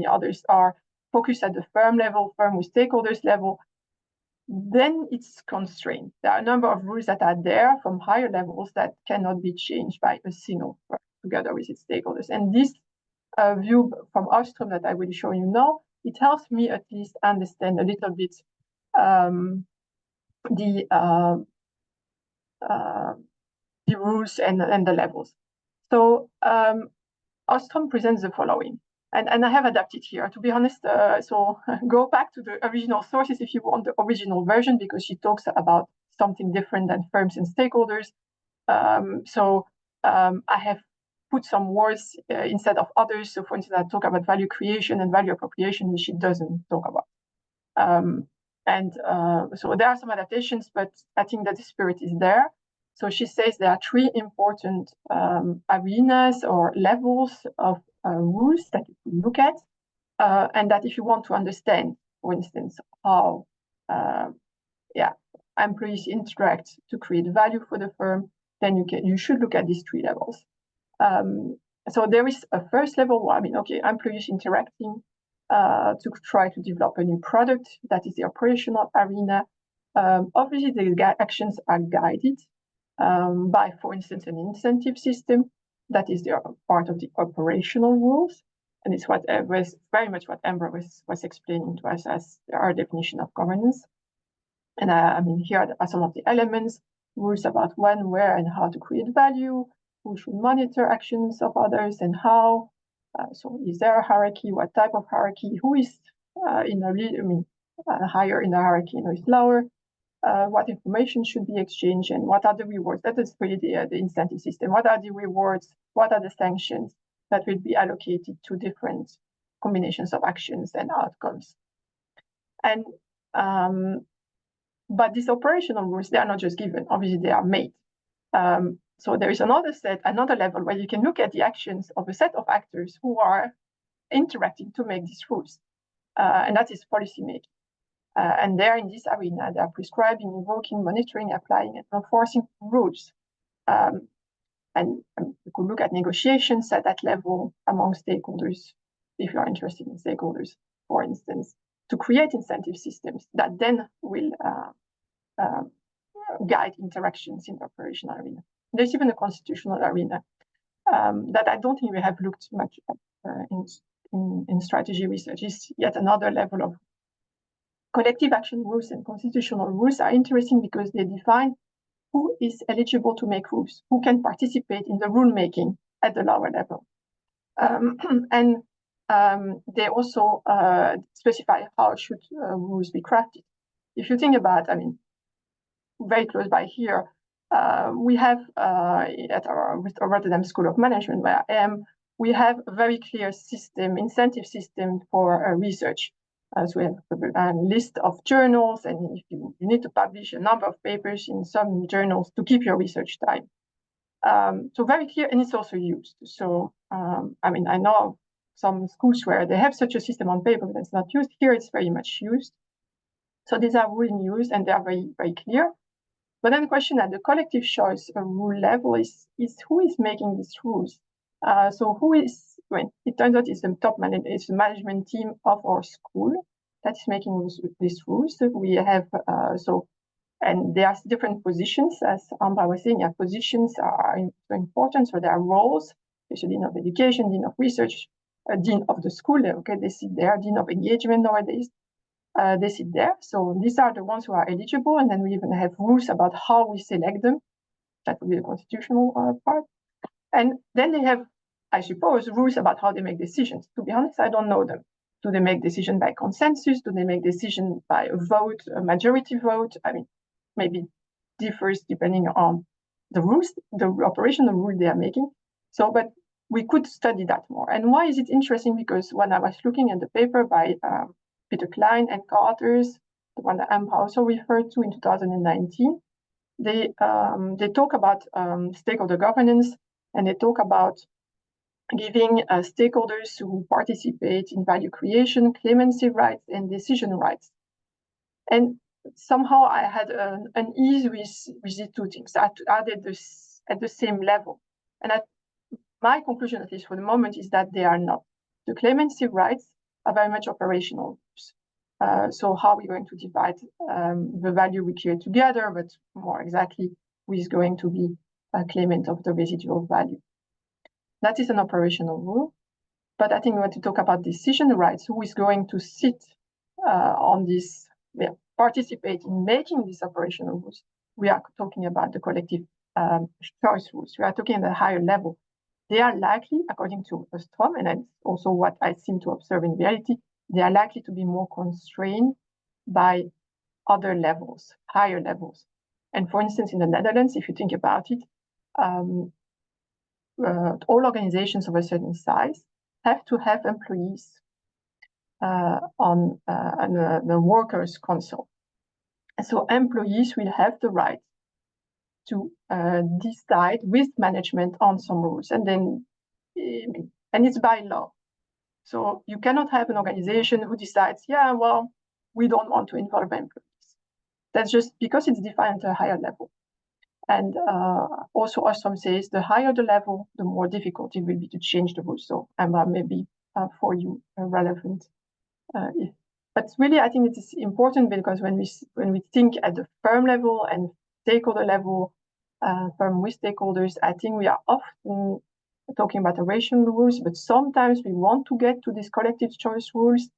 others are focused at the firm level, firm with stakeholders level, then it's constrained. There are a number of rules that are there from higher levels that cannot be changed by a single firm together with its stakeholders. And this view from Ostrom that I will show you now, it helps me at least understand a little bit the rules and the levels. So Ostrom presents the following, and I have adapted here, to be honest. So go back to the original sources if you want the original version, because she talks about something different than firms and stakeholders. I have put some words instead of others. So for instance, I talk about value creation and value appropriation, which she doesn't talk about. So there are some adaptations, but I think that the spirit is there. So she says there are three important arenas or levels of rules that you can look at, and that if you want to understand, for instance, how employees interact to create value for the firm, then you should look at these three levels. So there is a first level. Employees interacting to try to develop a new product. That is the operational arena. Obviously, the actions are guided by, for instance, an incentive system. That is the part of the operational rules, and it's what was very much what Amber was explaining to us as our definition of governance. And here are some of the elements: rules about when, where, and how to create value. Who should monitor actions of others and how? So, is there a hierarchy? What type of hierarchy? Who is in the lead? Higher in the hierarchy, and who is lower? What information should be exchanged, and what are the rewards? That is really the incentive system. What are the rewards? What are the sanctions that will be allocated to different combinations of actions and outcomes? And but these operational rules, they are not just given. Obviously, they are made. So there is another level where you can look at the actions of a set of actors who are interacting to make these rules, and that is policy making. And there in this arena, they are prescribing, invoking, monitoring, applying, and enforcing rules. And you could look at negotiations at that level among stakeholders, if you are interested in stakeholders, for instance, to create incentive systems that then will guide interactions in the operational arena. There's even a constitutional arena that I don't think we have looked much at in strategy research. Is yet another level of collective action rules, and constitutional rules are interesting because they define who is eligible to make rules, who can participate in the rulemaking at the lower level. And they also specify how should rules be crafted. If you think about, I mean, very close by here, we have at our Rotterdam School of Management, where I am, we have a very clear system, incentive system for research. As we have a list of journals, and if you need to publish a number of papers in some journals to keep your research time. So very clear, and it's also used. So, I mean, I know some schools where they have such a system on paper, but it's not used. Here, it's very much used. So these are rules in use, and they are very, very clear. But then the question at the collective choice rule level is who is making these rules? So who is, well, it turns out it's the top it's the management team of our school that is making these rules. We have, and there are different positions, as Ambra was saying, positions are important. So there are roles, especially Dean of Education, Dean of Research, Dean of the school, okay, they sit there, Dean of Engagement nowadays, they sit there. So these are the ones who are eligible, and then we even have rules about how we select them. That would be the constitutional part. And then they have, I suppose, rules about how they make decisions. To be honest, I don't know them. Do they make decision by consensus? Do they make decision by a vote, a majority vote? I mean, maybe differs depending on the rules, the operational rule they are making. So, but we could study that more. And why is it interesting? Because when I was looking at the paper by Peter Klein and co-authors, the one that Ambra also referred to in 2019, they talk about stakeholder governance, and they talk about giving stakeholders who participate in value creation, clemency rights, and decision rights. And somehow I had an ease with these two things. Are they at the same level? And my conclusion, at least for the moment, is that they are not. The clemency rights are very much operational. So how are we going to divide the value we create together, but more exactly, who is going to be a claimant of the residual value? That is an operational rule. But I think we want to talk about decision rights. Who is going to sit on this, participate in making these operational rules? We are talking about the collective choice rules. We are talking at a higher level. They are likely, according to Ostrom, and that's also what I seem to observe in reality, they are likely to be more constrained by other levels, higher levels. And for instance, in the Netherlands, if you think about it, all organizations of a certain size have to have employees on the workers' council. And so employees will have the right to decide with management on some rules, and then, and it's by law. So you cannot have an organization who decides, yeah, well, we don't want to involve employees. That's just because it's defined at a higher level. And also, Ostrom says, the higher the level, the more difficult it will be to change the rules. So maybe for you relevant. But really, I think it is important because when we think at the firm level and stakeholder level, firm with stakeholders, I think we are often talking about operational rules, but sometimes we want to get to these collective choice rules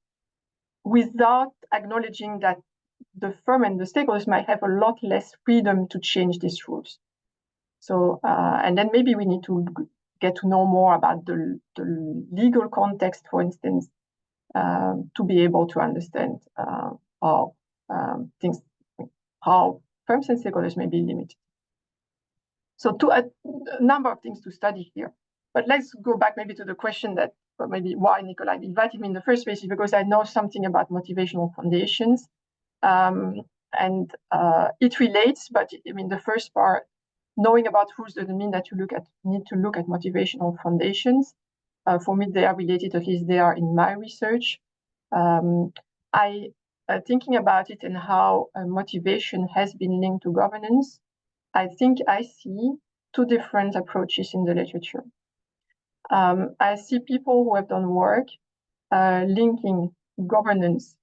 without acknowledging that the firm and the stakeholders might have a lot less freedom to change these rules. So, and then maybe we need to get to know more about the legal context, for instance, to be able to understand how firms and stakeholders may be limited. So a number of things to study here. But let's go back maybe to the question that maybe why Nicolai invited me in the first place, is because I know something about motivational foundations. And it relates, but I mean, the first part, knowing about rules doesn't mean that you need to look at motivational foundations. For me, they are related, at least they are in my research. Thinking about it and how motivation has been linked to governance, I think I see two different approaches in the literature. I see people who have done work linking governance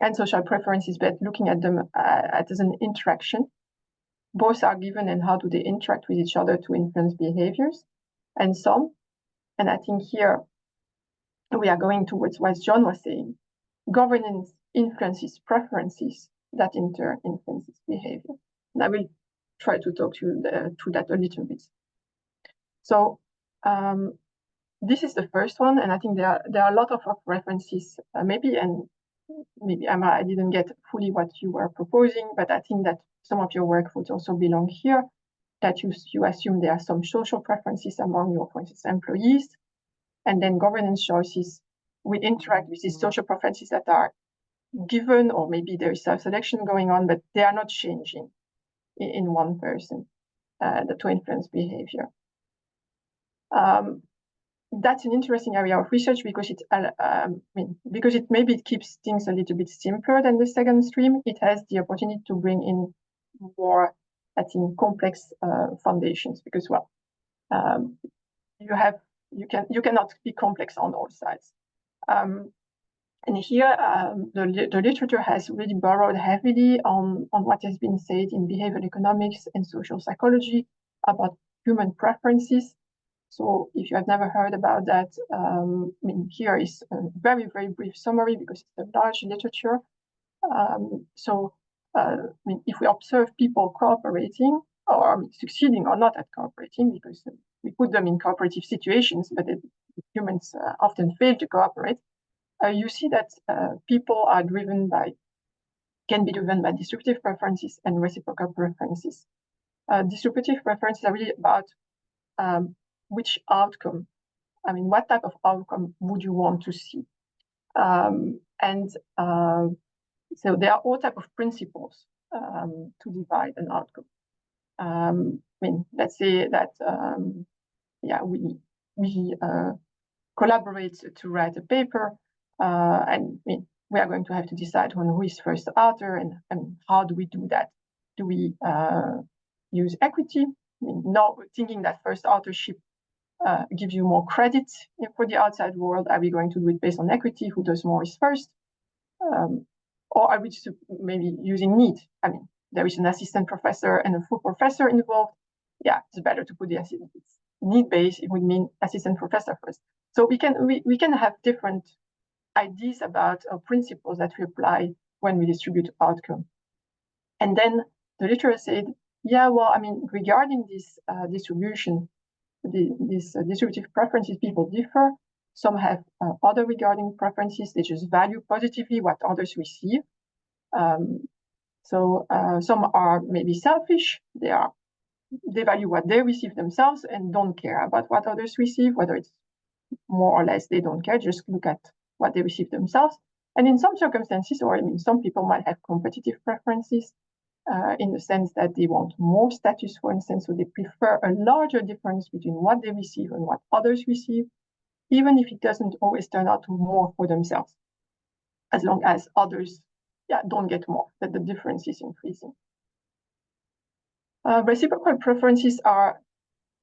and social preferences, but looking at them as an interaction. Both are given, and how do they interact with each other to influence behaviors, and some. And I think here we are going towards what John was saying. Governance influences preferences, that in turn influences behavior. And I will try to talk to you through that a little bit. So this is the first one, and I think there are a lot of references, maybe I didn't get fully what you were proposing, but I think that some of your work would also belong here, that you assume there are some social preferences among your, for instance, employees, and then governance choices will interact with these social preferences that are given, or maybe there is self-selection going on, but they are not changing in one person to influence behavior. That's an interesting area of research because it maybe it keeps things a little bit simpler than the second stream. It has the opportunity to bring in more, I think, complex foundations, because you cannot be complex on all sides. And here the literature has really borrowed heavily on what has been said in behavioral economics and social psychology about human preferences. So if you have never heard about that, here is a very, very brief summary because it's a large literature. If we observe people cooperating or succeeding or not at cooperating, because we put them in cooperative situations, but humans often fail to cooperate, you see that people are can be driven by distributive preferences and reciprocal preferences. Distributive preferences are really about which outcome, what type of outcome would you want to see? So there are all types of principles to divide an outcome. Let's say that we collaborate to write a paper, and we are going to have to decide on who is first author, and how do we do that? Do we use equity? Now thinking that first authorship gives you more credit for the outside world. Are we going to do it based on equity? Who does more is first? Or are we just maybe using need? There is an assistant professor and a full professor involved. Yeah, it's better to put the assistant. Need-based, it would mean assistant professor first. So we can have different ideas about principles that we apply when we distribute outcome. And then the literature said, regarding this distribution, these distributive preferences, people differ. Some have other regarding preferences. They just value positively what others receive. Some are maybe selfish. They value what they receive themselves and don't care about what others receive, whether it's more or less, they don't care, just look at what they receive themselves. And in some circumstances, some people might have competitive preferences, in the sense that they want more status, for instance, so they prefer a larger difference between what they receive and what others receive, even if it doesn't always turn out to more for themselves, as long as others don't get more, that the difference is increasing. Reciprocal preferences are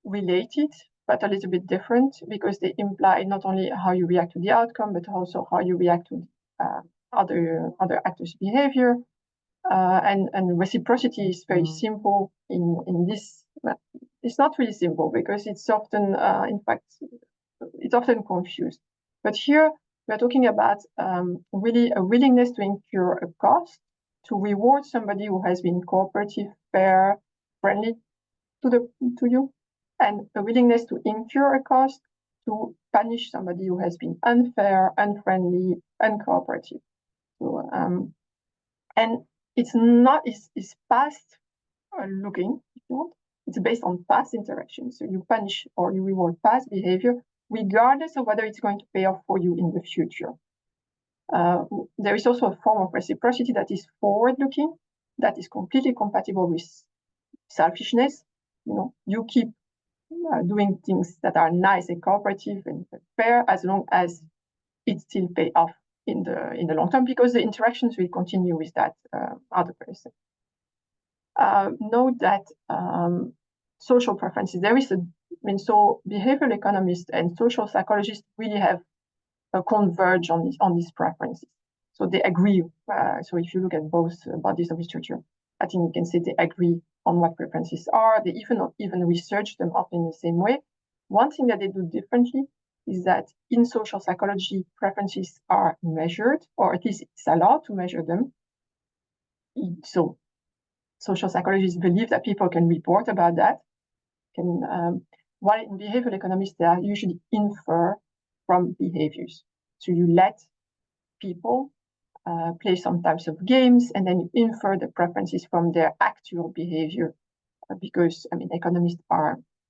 related, but a little bit different, because they imply not only how you react to the outcome, but also how you react to other actors' behavior. And reciprocity is very simple in this. It's not really simple because it's often, in fact, it's often confused. But here we're talking about really a willingness to incur a cost to reward somebody who has been cooperative, fair, friendly to you, and a willingness to incur a cost to punish somebody who has been unfair, unfriendly, uncooperative. So, and it's past looking, if you want. It's based on past interactions. So you punish or you reward past behavior, regardless of whether it's going to pay off for you in the future. There is also a form of reciprocity that is forward-looking, that is completely compatible with selfishness. You keep doing things that are nice and cooperative and fair, as long as it still pays off in the long term, because the interactions will continue with that other person. Note that social preferences, so behavioral economists and social psychologists really have converge on these preferences. So they agree. So if you look at both bodies of literature, I think you can say they agree on what preferences are. They even research them often in the same way. One thing that they do differently is that in social psychology, preferences are measured, or at least it's allowed to measure them. So social psychologists believe that people can report about that. While in behavioral economics, they are usually infer from behaviors. So you let people play some types of games, and then you infer the preferences from their actual behavior. Because, I mean, economists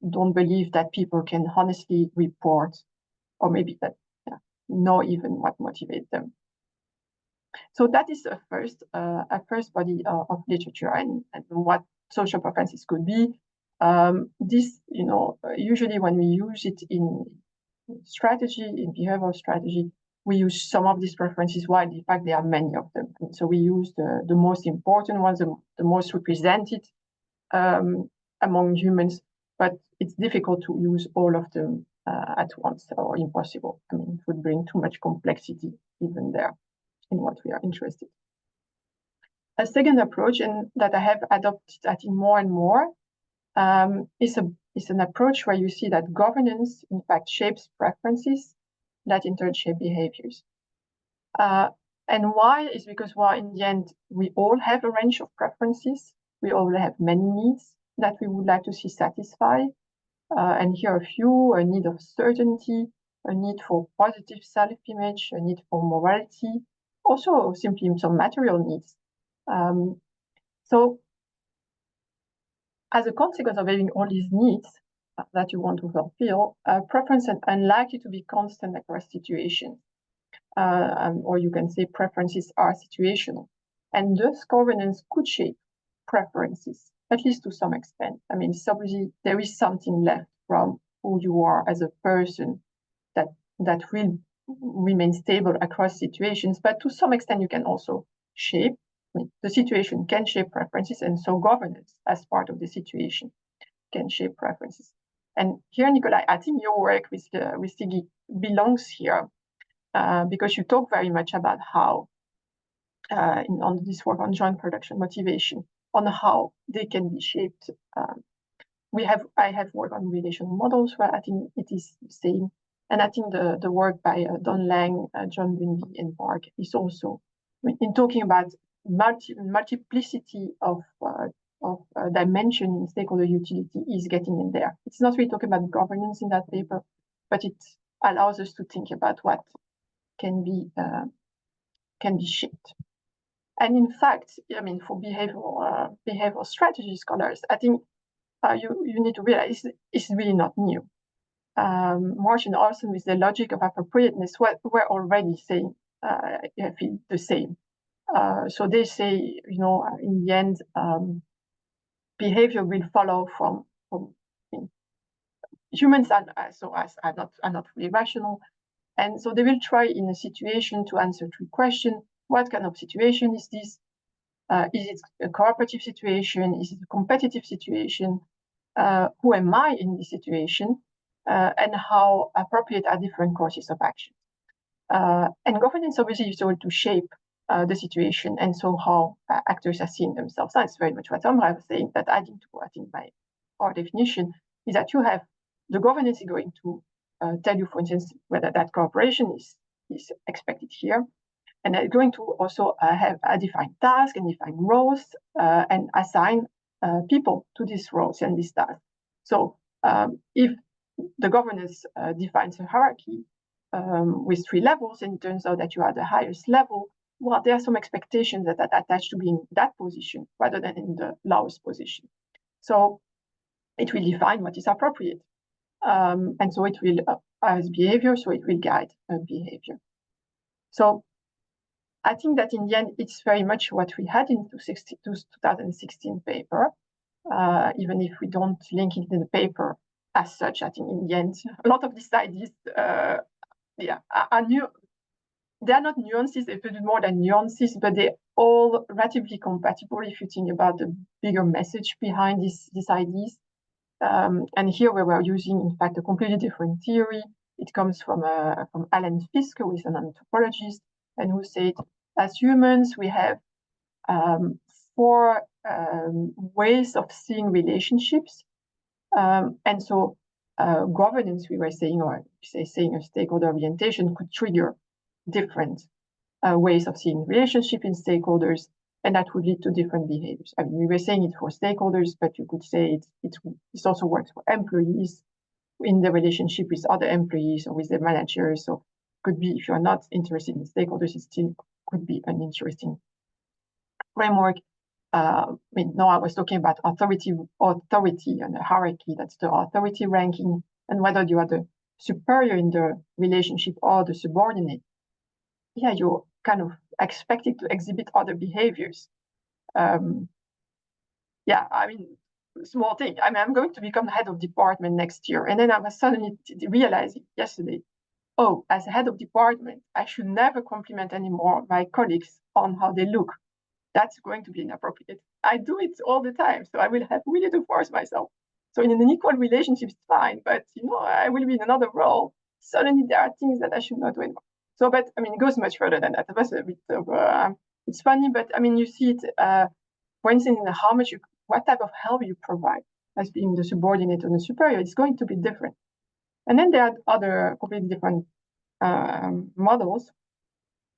don't believe that people can honestly report, or maybe that know even what motivates them. So that is a first body of literature, and what social preferences could be. This, usually when we use it in strategy, in behavioral strategy, we use some of these preferences, while in fact there are many of them. And so we use the most important ones, the most represented among humans, but it's difficult to use all of them at once, or impossible. I mean, it would bring too much complexity even there in what we are interested. A second approach, and that I have adopted, I think, more and more, is an approach where you see that governance, in fact, shapes preferences that in turn shape behaviors. And why is because, well, in the end, we all have a range of preferences. We all have many needs that we would like to see satisfied. And here are a few: a need of certainty, a need for positive self-image, a need for morality, also simply some material needs. So as a consequence of having all these needs that you want to fulfill, preferences are unlikely to be constant across situations. Or you can say preferences are situational. And thus governance could shape preferences, at least to some extent. I mean, obviously there is something left from who you are as a person that will remain stable across situations, but to some extent you can also shape. I mean, the situation can shape preferences, and so governance as part of the situation can shape preferences. And here, Nikolai, I think your work with Sigi belongs here, because you talk very much about how, on this work on joint production motivation, on how they can be shaped. I have worked on relational models where I think it is the same. And I think the work by Don Lang, John Bundy, and Park is also, in talking about multiplicity of dimension in stakeholder utility, is getting in there. It's not really talking about governance in that paper, but it allows us to think about what can be shaped. And in fact, I mean, for behavioral strategy scholars, I think you need to realize it's really not new. Marsh and Olson, with the logic of appropriateness, were already saying the same. So they say, in the end, behavior will follow from humans are not really rational, and so they will try in a situation to answer three questions: what kind of situation is this? Is it a cooperative situation? Is it a competitive situation? Who am I in this situation? And how appropriate are different courses of action? And governance obviously is able to shape the situation, and so how actors are seeing themselves. That's very much what Amra was saying, that adding to, I think, by our definition, is that you have the governance is going to tell you, for instance, whether that cooperation is expected here. And they're going to also have a defined task and define roles and assign people to these roles and these tasks. So if the governance defines a hierarchy with 3 levels, and it turns out that you are the highest level, well, there are some expectations that are attached to being in that position rather than in the lowest position. So it will define what is appropriate. And so it will, as behavior, so it will guide behavior. So I think that in the end, it's very much what we had in the 2016 paper, even if we don't link it in the paper as such. I think in the end, a lot of these ideas are new. They are not nuances, they're a bit more than nuances, but they're all relatively compatible if you think about the bigger message behind these ideas. And here we were using, in fact, a completely different theory. It comes from Alan Fiske, who is an anthropologist, and who said as humans, we have 4 ways of seeing relationships. And so governance, we were saying, or saying a stakeholder orientation could trigger different ways of seeing relationship in stakeholders, and that would lead to different behaviors. I mean, we were saying it for stakeholders, but you could say it also works for employees in the relationship with other employees or with their managers. So could be, if you're not interested in stakeholders, it still could be an interesting framework. I mean, no, I was talking about authority and the hierarchy. That's the authority ranking, and whether you are the superior in the relationship or the subordinate. Yeah, you're kind of expected to exhibit other behaviors. Yeah, I mean, small thing. I mean, I'm going to become head of department next year, and then I was suddenly realizing yesterday, oh, as a head of department, I should never compliment anymore my colleagues on how they look. That's going to be inappropriate. I do it all the time, so I will have really to force myself. So in an equal relationship, it's fine, but I will be in another role. Suddenly there are things that I should not do anymore. So, but I mean, it goes much further than that. It was a bit of, it's funny, but I mean, you see it, for instance, in what type of help you provide as being the subordinate or the superior, it's going to be different. And then there are other completely different models.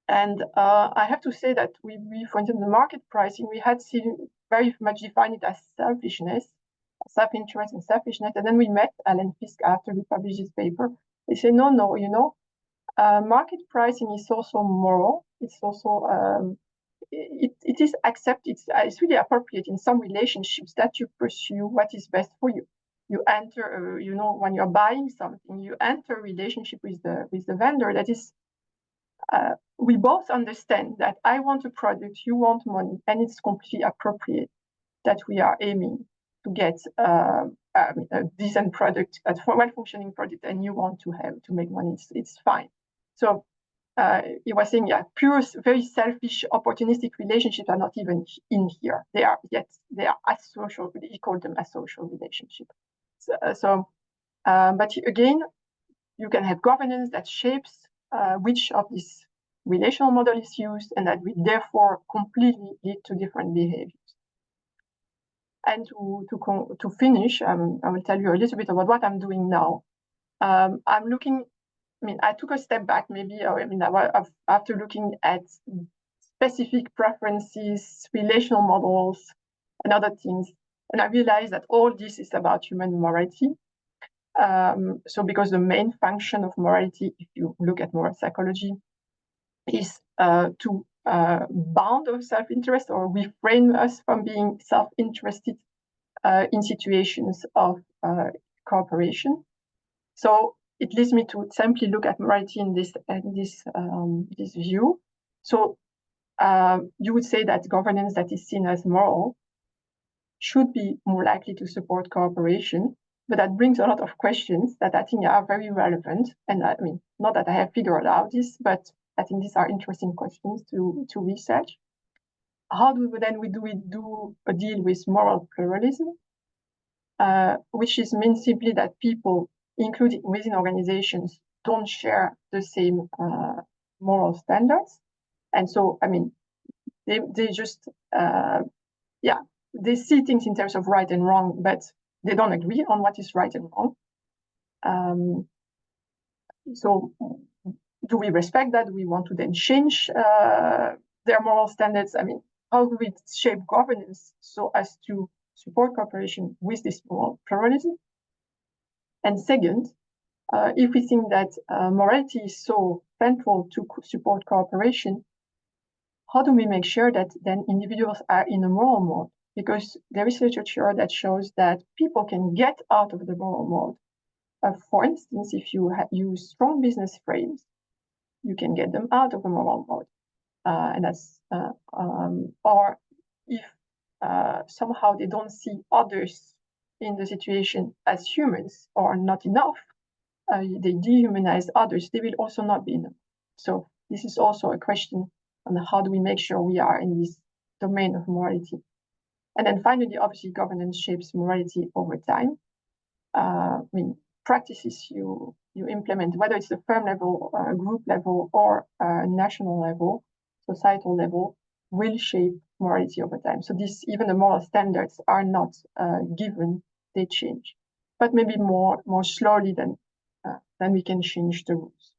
And I have to say that we, for instance, the market pricing, we had seen very much defined it as selfishness, self-interest and selfishness. And then we met Alan Fisk after we published this paper. They say, no, market pricing is also moral. It's also, it is accepted. It's really appropriate in some relationships that you pursue what is best for you. You enter, when you're buying something, you enter a relationship with the vendor that is, we both understand that I want a product, you want money, and it's completely appropriate that we are aiming to get a decent product, a well-functioning product, and you want to make money. It's fine. So he was saying, yeah, pure, very selfish, opportunistic relationships are not even in here. They are asocial. He called them asocial relationships. But again, you can have governance that shapes which of these relational model is used, and that will therefore completely lead to different behaviors. And to finish, I will tell you a little bit about what I'm doing now. I'm looking. I mean, I took a step back, maybe. After looking at specific preferences, relational models, and other things, and I realized that all this is about human morality. So because the main function of morality, if you look at moral psychology, is to bound our self-interest or refrain us from being self-interested in situations of cooperation. So it leads me to simply look at morality in this view. So you would say that governance that is seen as moral should be more likely to support cooperation. But that brings a lot of questions that I think are very relevant. And I mean, not that I have figured out this, but I think these are interesting questions to research. How do we do a deal with moral pluralism, which means simply that people, including within organizations, don't share the same moral standards. And so, I mean, they just, they see things in terms of right and wrong, but they don't agree on what is right and wrong. So do we respect that? Do we want to then change their moral standards? I mean, how do we shape governance so as to support cooperation with this moral pluralism? And second, if we think that morality is so central to support cooperation, how do we make sure that then individuals are in a moral mode? Because there is literature that shows that people can get out of the moral mode. For instance, if you use strong business frames, you can get them out of the moral mode. And that's, or if somehow they don't see others in the situation as humans or not enough, they dehumanize others, they will also not be enough. So this is also a question on how do we make sure we are in this domain of morality. And then finally, obviously, governance shapes morality over time. I mean, practices you implement, whether it's the firm level, group level, or national level. societal level will shape morality over time. So this, even the moral standards are not given, they change, but maybe more slowly than we can change the rules.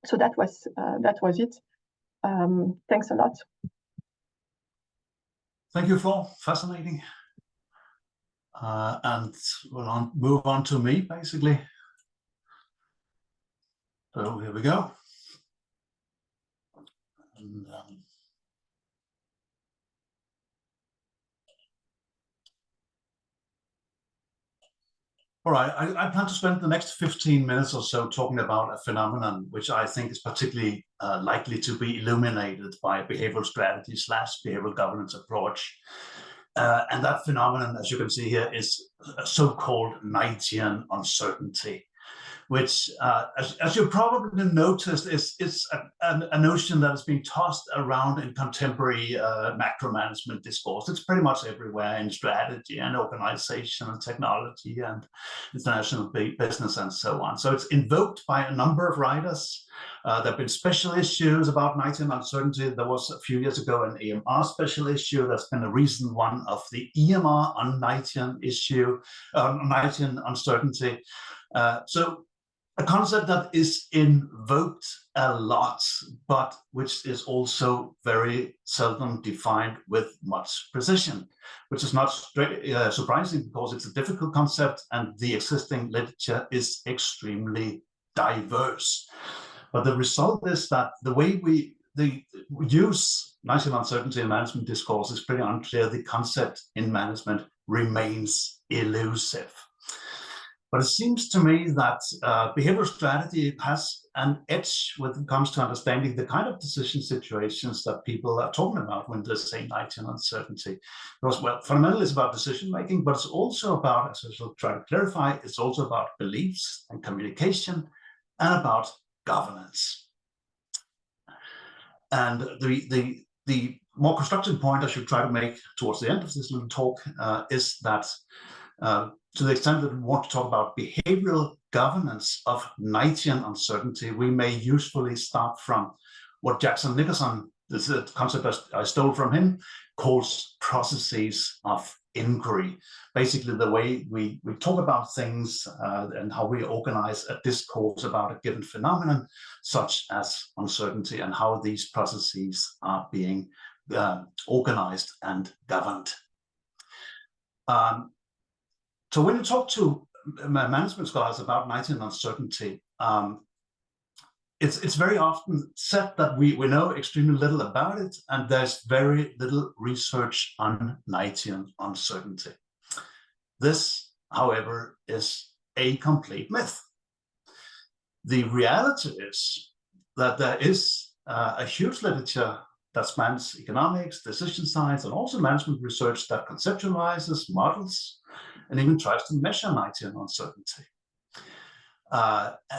So that was it. Thanks a lot. Thank you, Flor. Fascinating. And we'll move on to me, basically. So here we go. And, all right, I plan to spend the next 15 minutes or so talking about a phenomenon which I think is particularly likely to be illuminated by a behavioral strategy / behavioral governance approach. And that phenomenon, as you can see here, is a so-called Knightian uncertainty, which, as you probably noticed, is a notion that has been tossed around in contemporary macro management discourse. It's pretty much everywhere in strategy and organization and technology and international business and so on. So it's invoked by a number of writers. There have been special issues about Knightian uncertainty. There was a few years ago an EMR special issue. There's been a recent one of the EMR on Knightian issue, Knightian uncertainty. So a concept that is invoked a lot, but which is also very seldom defined with much precision, which is not surprising because it's a difficult concept and the existing literature is extremely diverse. But the result is that the way we use Knightian uncertainty in management discourse is pretty unclear. The concept in management remains elusive. But it seems to me that behavioral strategy has an edge when it comes to understanding the kind of decision situations that people are talking about when they're saying Knightian uncertainty. Because, well, fundamentally it's about decision making, but it's also about, as I shall try to clarify, it's also about beliefs and communication and about governance. And the more constructive point I should try to make towards the end of this little talk is that to the extent that we want to talk about behavioral governance of Knightian uncertainty, we may usefully start from what Jackson Nickerson, this is a concept I stole from him, calls processes of inquiry. Basically, the way we talk about things and how we organize a discourse about a given phenomenon, such as uncertainty, and how these processes are being organized and governed. So when you talk to management scholars about Knightian uncertainty, it's very often said that we know extremely little about it, and there's very little research on Knightian uncertainty. This, however, is a complete myth. The reality is that there is a huge literature that spans economics, decision science, and also management research that conceptualizes, models, and even tries to measure Knightian uncertainty.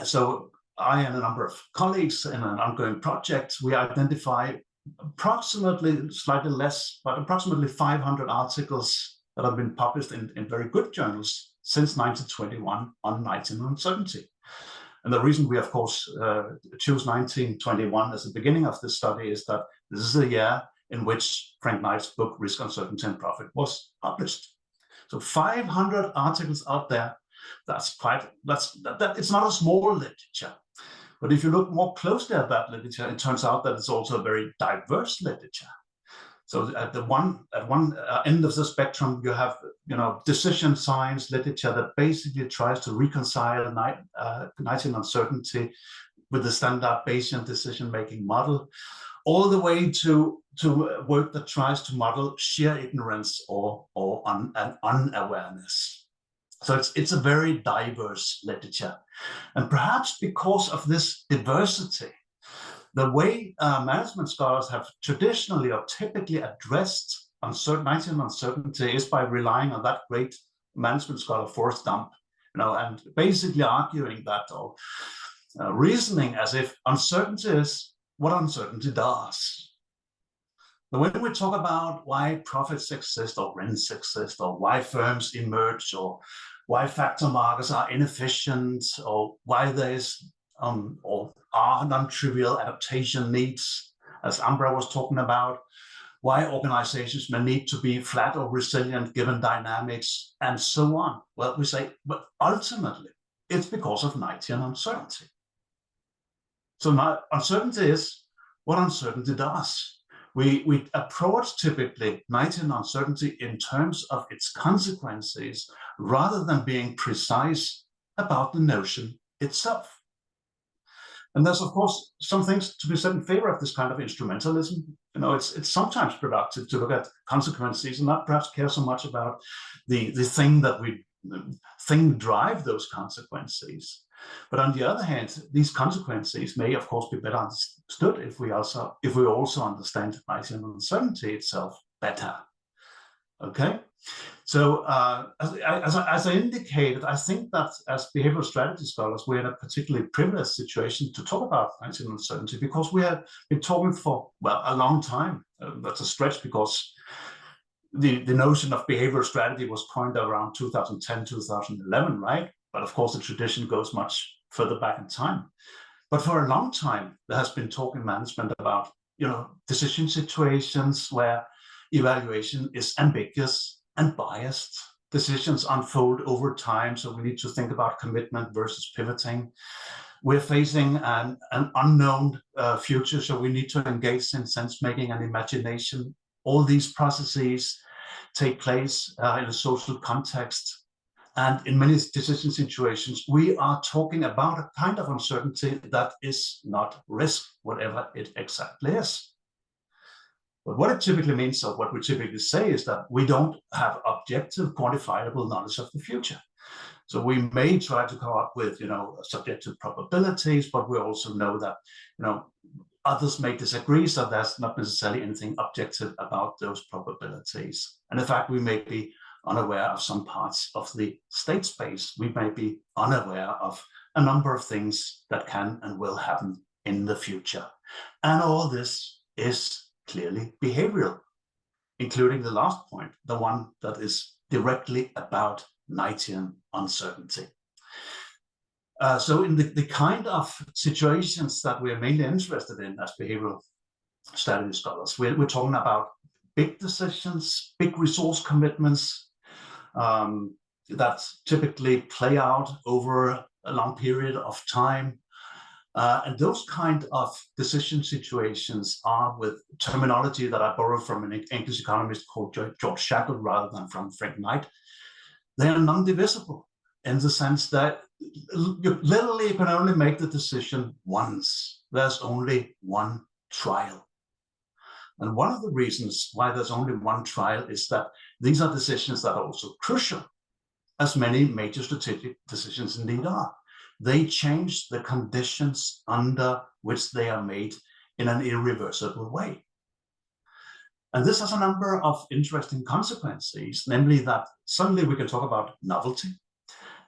So I and a number of colleagues in an ongoing project, we identify approximately, slightly less, but approximately 500 articles that have been published in very good journals since 1921 on Knightian uncertainty. And the reason we, of course, choose 1921 as the beginning of this study is that this is the year in which Frank Knight's book, Risk, Uncertainty, and Profit, was published. So 500 articles out there, it's not a small literature. But if you look more closely at that literature, it turns out that it's also a very diverse literature. So at one end of the spectrum, you have decision science literature that basically tries to reconcile Knightian uncertainty with the standard Bayesian decision-making model, all the way to work that tries to model sheer ignorance or unawareness. So it's a very diverse literature. And perhaps because of this diversity, the way management scholars have traditionally or typically addressed Knightian uncertainty is by relying on that great management scholar Forrest Gump, and basically arguing that, or reasoning as if uncertainty is what uncertainty does. But when we talk about why profits exist or rents exist, or why firms emerge, or why factor markets are inefficient, or why there is or are non-trivial adaptation needs as Ambra was talking about, why organizations may need to be flat or resilient given dynamics, and so on. Well, we say, but ultimately, it's because of Knightian uncertainty. So now uncertainty is what uncertainty does. We approach typically Knightian uncertainty in terms of its consequences rather than being precise about the notion itself. And there's, of course, some things to be said in favor of this kind of instrumentalism. You know, it's sometimes productive to look at consequences and not perhaps care so much about the thing that we drive those consequences. But on the other hand, these consequences may, of course, be better understood if we also understand Knightian uncertainty itself better. Okay, so as I indicated, I think that as behavioral strategy scholars, we're in a particularly privileged situation to talk about Knightian uncertainty because we have been talking for, well, a long time. That's a stretch because the notion of behavioral strategy was coined around 2010, 2011, right? But of course, the tradition goes much further back in time. But for a long time, there has been talk in management about, you know, decision situations where evaluation is ambiguous and biased. Decisions unfold over time, so we need to think about commitment versus pivoting. We're facing an unknown future, so we need to engage in sense-making and imagination. All these processes take place in a social context. And in many decision situations, we are talking about a kind of uncertainty that is not risk, whatever it exactly is. But what it typically means, or what we typically say, is that we don't have objective, quantifiable knowledge of the future. So we may try to come up with, you know, subjective probabilities, but we also know that, you know, others may disagree, so there's not necessarily anything objective about those probabilities. And in fact, we may be unaware of some parts of the state space. We may be unaware of a number of things that can and will happen in the future. And all this is clearly behavioral, including the last point, the one that is directly about Knightian uncertainty. So in the kind of situations that we're mainly interested in as behavioral strategy scholars, we're talking about big decisions, big resource commitments that typically play out over a long period of time. And those kind of decision situations are, with terminology that I borrowed from an English economist called George Shackle rather than from Frank Knight, they are non-divisible in the sense that you literally can only make the decision once. There's only one trial. And one of the reasons why there's only one trial is that these are decisions that are also crucial, as many major strategic decisions indeed are. They change the conditions under which they are made in an irreversible way. And this has a number of interesting consequences, namely that suddenly we can talk about novelty.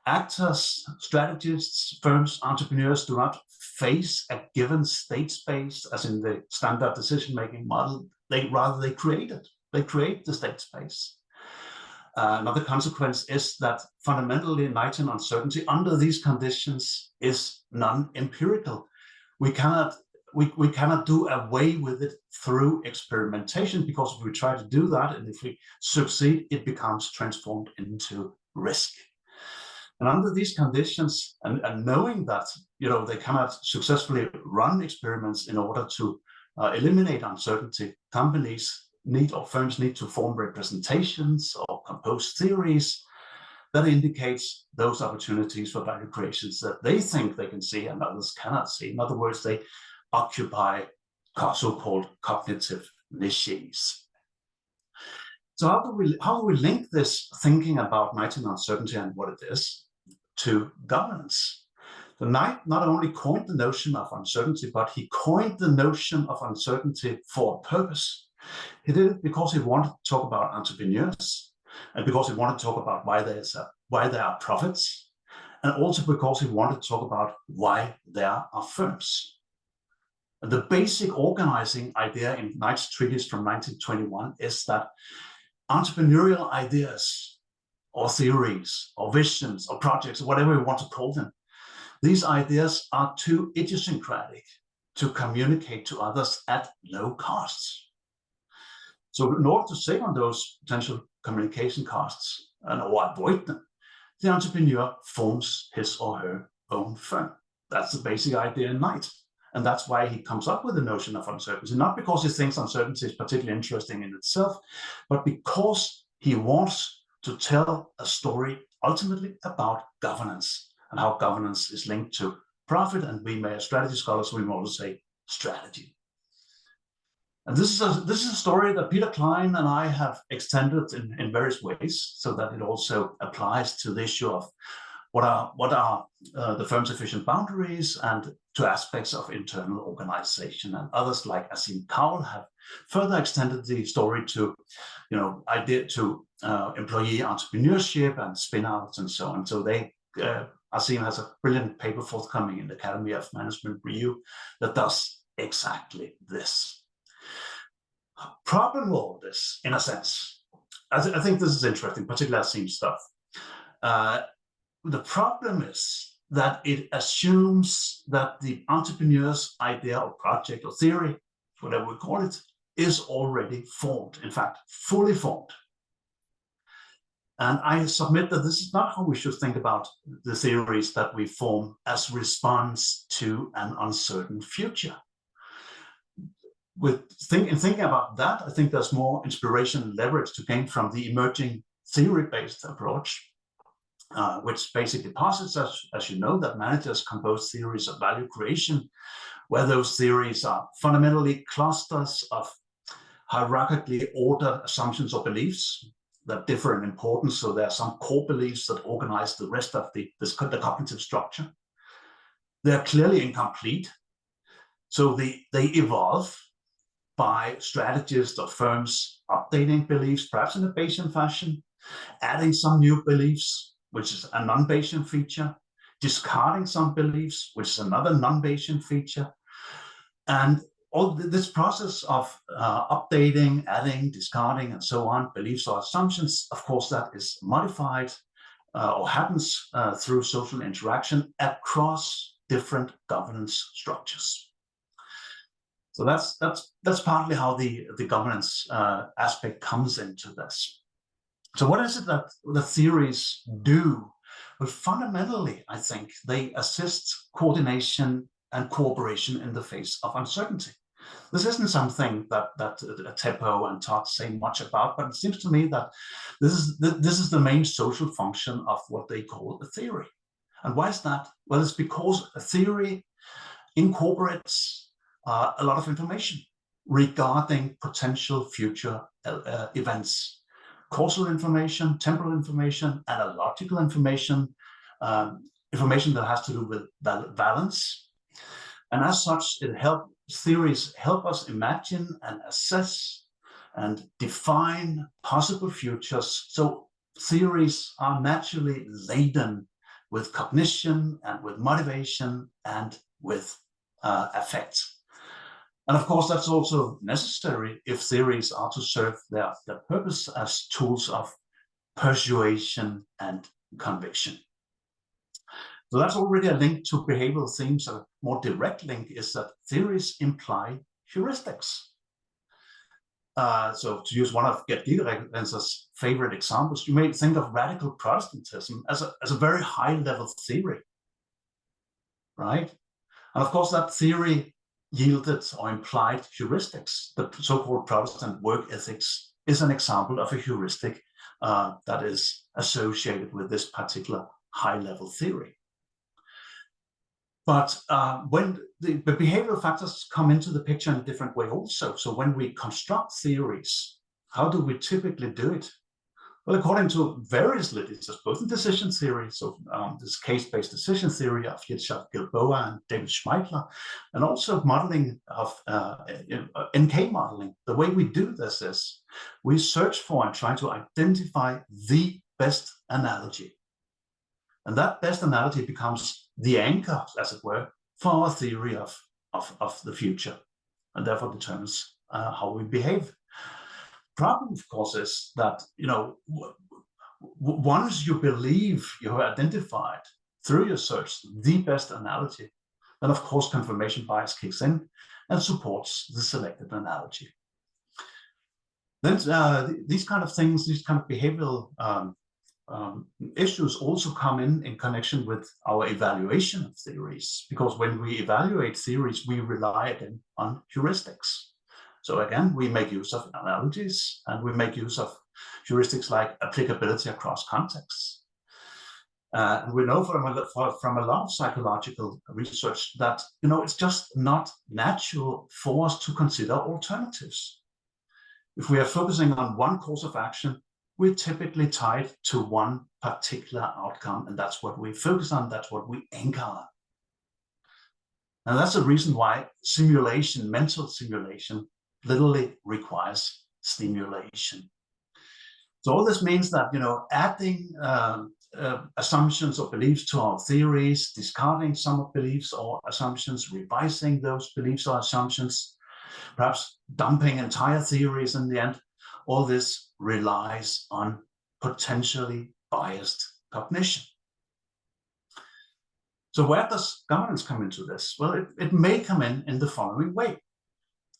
Actors, strategists, firms, entrepreneurs do not face a given state space as in the standard decision-making model. Rather they create it. They create the state space. Another consequence is that fundamentally Knightian uncertainty under these conditions is non-empirical. We cannot do away with it through experimentation, because if we try to do that and if we succeed, it becomes transformed into risk. And under these conditions, and knowing that, you know, they cannot successfully run experiments in order to eliminate uncertainty, companies need, or firms need, to form representations or compose theories that indicates those opportunities for value creations that they think they can see and others cannot see. In other words, they occupy so-called cognitive niches. So how do we link this thinking about Knightian uncertainty and what it is to governance? So Knight not only coined the notion of uncertainty, but he coined the notion of uncertainty for a purpose. He did it because he wanted to talk about entrepreneurs, and because he wanted to talk about why there are profits, and also because he wanted to talk about why there are firms. And the basic organizing idea in Knight's treatise from 1921 is that entrepreneurial ideas or theories or visions or projects or whatever we want to call them, these ideas are too idiosyncratic, to communicate to others at low costs. So in order to save on those potential communication costs or avoid them, the entrepreneur forms his or her own firm. That's the basic idea in Knight. And that's why he comes up with the notion of uncertainty, not because he thinks uncertainty is particularly interesting in itself, but because he wants to tell a story ultimately about governance and how governance is linked to profit. And we may, as strategy scholars, we may also say strategy. And this is a story that Peter Klein and I have extended in various ways, so that it also applies to the issue of what are the firm's efficient boundaries, and to aspects of internal organization. And others like Asim Kaul have further extended the story to, employee entrepreneurship and spin-outs and so on. So Asim has a brilliant paper forthcoming in the Academy of Management Review that does exactly this. Problem with all this, in a sense, I think this is interesting, particularly Asim stuff. The problem is that it assumes that the entrepreneur's idea or project or theory, whatever we call it, is already formed, in fact, fully formed. And I submit that this is not how we should think about the theories that we form as response to an uncertain future. In thinking about that, I think there's more inspiration and leverage to gain from the emerging theory-based approach, which basically posits, as you know, that managers compose theories of value creation, where those theories are fundamentally clusters of hierarchically ordered assumptions or beliefs that differ in importance. So there are some core beliefs that organize the rest of the cognitive structure. They're clearly incomplete. So they evolve by strategists or firms updating beliefs, perhaps in a Bayesian fashion, adding some new beliefs, which is a non-Bayesian feature, discarding some beliefs, which is another non-Bayesian feature. And all this process of updating, adding, discarding, and so on, beliefs or assumptions, of course, that is modified or happens through social interaction across different governance structures. So that's partly how the governance aspect comes into this. So what is it that the theories do? Well, fundamentally, I think they assist coordination and cooperation in the face of uncertainty. This isn't something that Teppo and Todd say much about, but it seems to me that this is the main social function of what they call a theory. And why is that? Well, it's because a theory incorporates a lot of information regarding potential future events. Causal information, temporal information, analogical information, information that has to do with balance. And as such, theories help us imagine and assess and define possible futures. So theories are naturally laden with cognition and with motivation and with affect. And of course, that's also necessary if theories are to serve their purpose as tools of persuasion and conviction. So that's already a link to behavioral themes. A more direct link is that theories imply heuristics. So to use one of Gert Gigerenser's favorite examples, you may think of radical Protestantism as a very high-level theory, right? And of course, that theory yielded or implied heuristics. The so-called Protestant work ethics is an example of a heuristic that is associated with this particular high-level theory. But when the behavioral factors come into the picture in a different way also. So when we construct theories, how do we typically do it? Well, according to various literatures, both in decision theory, so this case-based decision theory of Yitzhak Gilboa and David Schmeidler, and also modeling of NK modeling, the way we do this is we search for and try to identify the best analogy. And that best analogy becomes the anchor, as it were, for our theory of the future, and therefore determines how we behave. Problem, of course, is that once you believe you have identified through your search the best analogy, then of course confirmation bias kicks in and supports the selected analogy. Then these kind of things, these kind of behavioral issues also come in connection with our evaluation of theories, because when we evaluate theories, we rely again on heuristics. So again, we make use of analogies, and we make use of heuristics like applicability across contexts. And we know from a lot of psychological research that, you know, it's just not natural for us to consider alternatives. If we are focusing on one course of action, we're typically tied to one particular outcome, and that's what we focus on, that's what we anchor on. And that's the reason why simulation, mental simulation, literally requires stimulation. So all this means that, you know, adding assumptions or beliefs to our theories, discarding some beliefs or assumptions, revising those beliefs or assumptions, perhaps dumping entire theories in the end, all this relies on potentially biased cognition. So where does governance come into this? Well, it may come in the following way.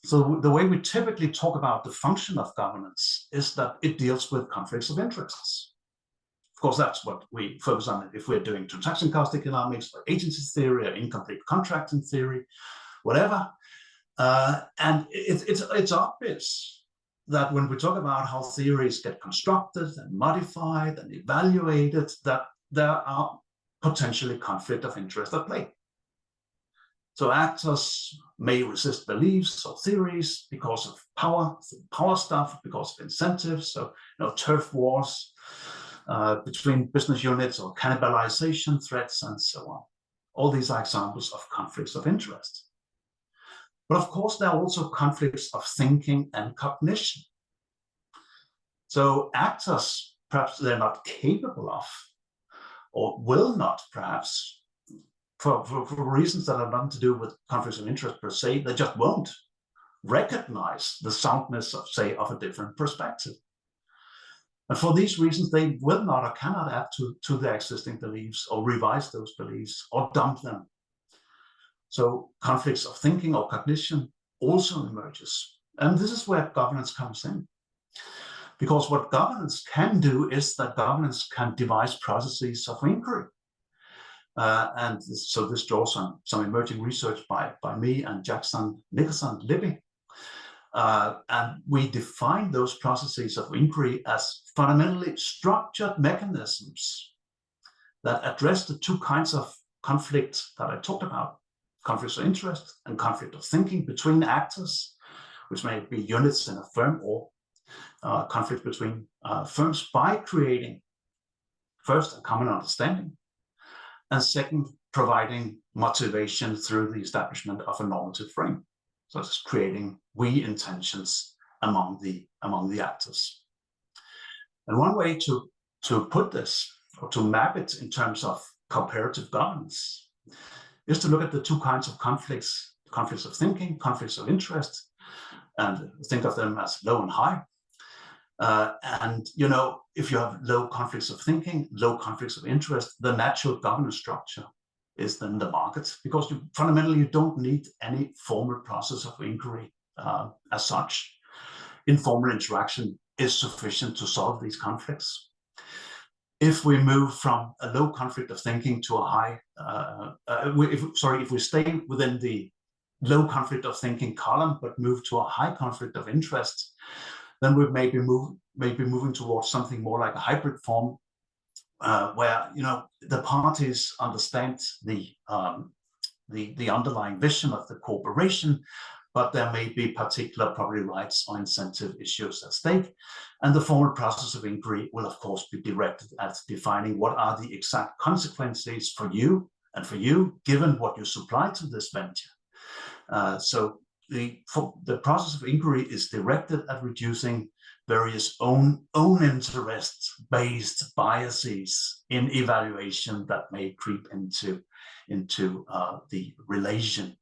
So the way we typically talk about the function of governance is that it deals with conflicts of interests. Of course, that's what we focus on if we're doing transaction cost economics or agency theory or incomplete contracting theory, whatever. And it's obvious that when we talk about how theories get constructed and modified and evaluated, that there are potentially conflict of interest at play. So actors may resist beliefs or theories because of power stuff, because of incentives, so, you know, turf wars between business units or cannibalization threats and so on. All these are examples of conflicts of interest. But of course, there are also conflicts of thinking and cognition. So actors, perhaps they're not capable of, or will not perhaps, for reasons that have nothing to do with conflicts of interest per se, they just won't recognize the soundness of, say, of a different perspective. And for these reasons, they will not or cannot add to their existing beliefs or revise those beliefs or dump them. So conflicts of thinking or cognition also emerges. And this is where governance comes in. Because what governance can do is that governance can devise processes of inquiry. And so this draws on some emerging research by me and Jackson, Nicholson, Libby. And we define those processes of inquiry as fundamentally structured mechanisms that address the two kinds of conflict that I talked about, conflicts of interest and conflict of thinking between actors, which may be units in a firm, or conflict between firms, by creating, first, a common understanding, and second, providing motivation through the establishment of a normative frame. So it's creating we intentions among the actors. And one way to put this, or to map it in terms of cooperative governance, is to look at the two kinds of conflicts of thinking, conflicts of interest, and think of them as low and high. And, you know, if you have low conflicts of thinking, low conflicts of interest, the natural governance structure is then the market, because fundamentally you don't need any formal process of inquiry as such. Informal interaction is sufficient to solve these conflicts. If we move from a low conflict of thinking to a high, if we stay within the low conflict of thinking column, but move to a high conflict of interest, then we may be moving towards something more like a hybrid form, where, you know, the parties understand the underlying vision of the corporation, but there may be particular property rights or incentive issues at stake. And the formal process of inquiry will, of course, be directed at defining what are the exact consequences for you and for you, given what you supply to this venture. So the process of inquiry is directed at reducing various own interest-based biases in evaluation that may creep into the relation.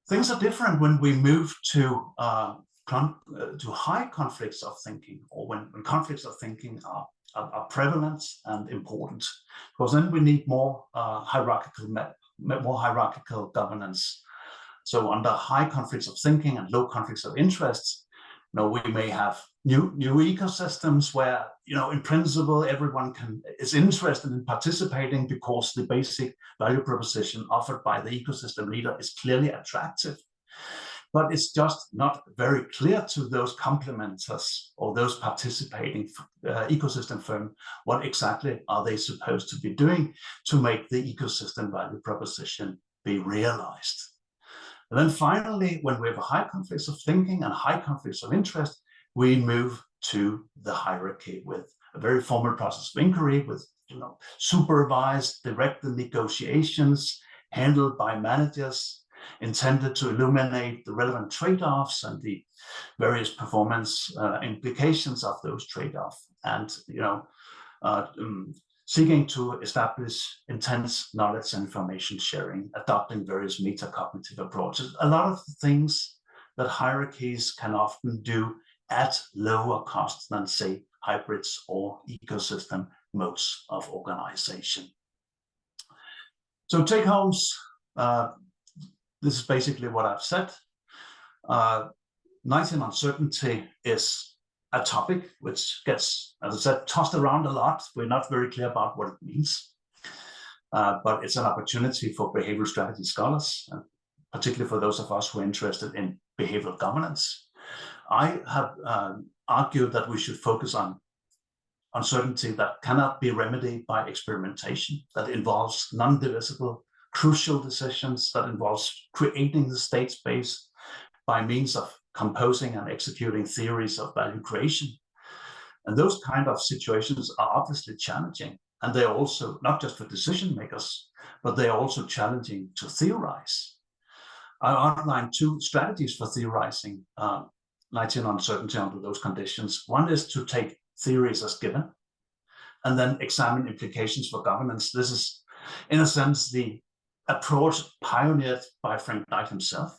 Things are different when we move to high conflicts of thinking, or when conflicts of thinking are prevalent and important, because then we need more hierarchical more hierarchical governance. So under high conflicts of thinking and low conflicts of interests, we may have new ecosystems where, in principle, everyone is interested in participating because the basic value proposition offered by the ecosystem leader is clearly attractive. But it's just not very clear to those complementers or those participating ecosystem firm what exactly are they supposed to be doing to make the ecosystem value proposition be realized. And then finally, when we have high conflicts of thinking and high conflicts of interest, we move to the hierarchy with a very formal process of inquiry with supervised, directed negotiations handled by managers, intended to illuminate the relevant trade-offs and the various performance implications of those trade-offs, and seeking to establish intense knowledge and information sharing, adopting various metacognitive approaches. A lot of the things that hierarchies can often do at lower cost than, say, hybrids or ecosystem modes of organization. So take-homes. This is basically what I've said. Knightian uncertainty is a topic which gets, as I said, tossed around a lot. We're not very clear about what it means, but it's an opportunity for behavioral strategy scholars, particularly for those of us who are interested in behavioral governance. I have argued that we should focus on uncertainty that cannot be remedied by experimentation, that involves non-divisible, crucial decisions, that involves creating the state space by means of composing and executing theories of value creation. And those kind of situations are obviously challenging. And they're also not just for decision makers, but they're also challenging to theorize. I outlined two strategies for theorizing Knightian uncertainty under those conditions. One is to take theories as given and then examine implications for governance. This is, in a sense, the approach pioneered by Frank Knight himself.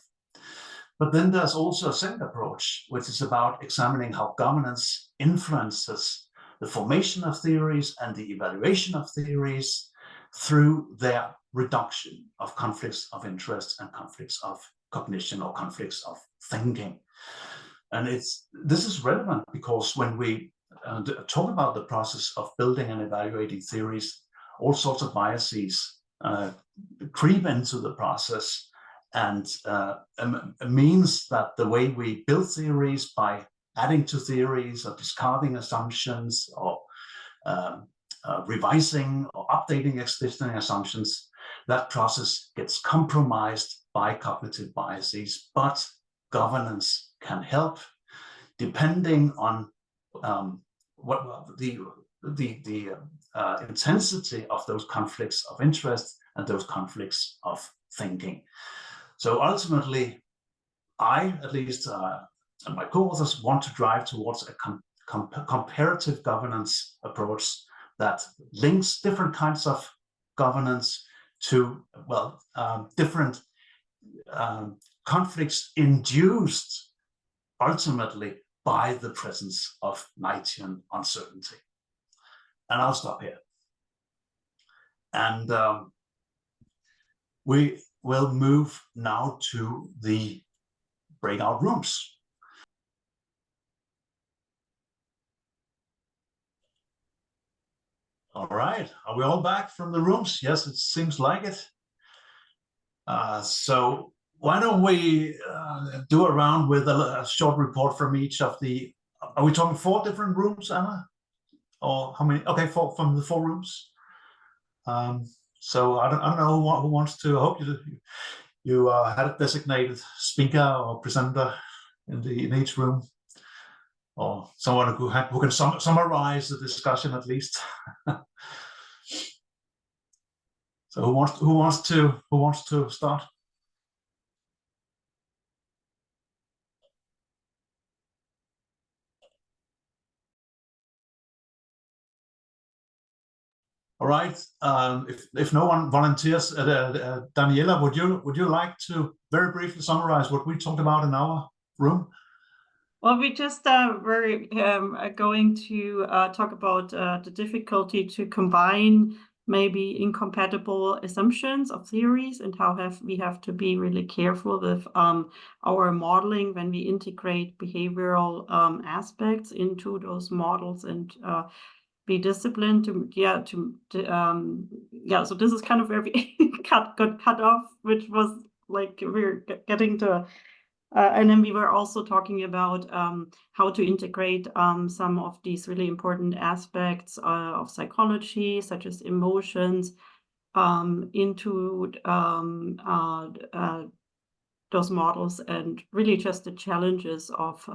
But then there's also a second approach, which is about examining how governance influences the formation of theories and the evaluation of theories through their reduction of conflicts of interest and conflicts of cognition or conflicts of thinking. And this is relevant because when we talk about the process of building and evaluating theories, all sorts of biases creep into the process, and means that the way we build theories by adding to theories or discarding assumptions or revising or updating existing assumptions, that process gets compromised by cognitive biases. But governance can help, depending on what the intensity of those conflicts of interest and those conflicts of thinking. So ultimately, I, at least, and my co-authors want to drive towards a comparative governance approach that links different kinds of governance to, well, different conflicts induced ultimately by the presence of Knightian uncertainty. And I'll stop here. And we will move now to the breakout rooms. All right, are we all back from the rooms? Yes, it seems like it. So why don't we do a round with a short report from each of the, are we talking 4 different rooms, Anna? Or how many? Okay, 4 from the 4 rooms. So I don't know who wants to. I hope you had a designated speaker or presenter in each room, or someone who can summarize the discussion at least. So who wants to start? All right. If no one volunteers, Daniela, would you like to very briefly summarize what we talked about in our room? Well, we just were going to talk about the difficulty to combine maybe incompatible assumptions of theories, and how we have to be really careful with our modeling when we integrate behavioral aspects into those models, and be disciplined to so this is kind of where we got cut off, which was like we're getting to and then we were also talking about how to integrate some of these really important aspects of psychology, such as emotions, into those models, and really just the challenges of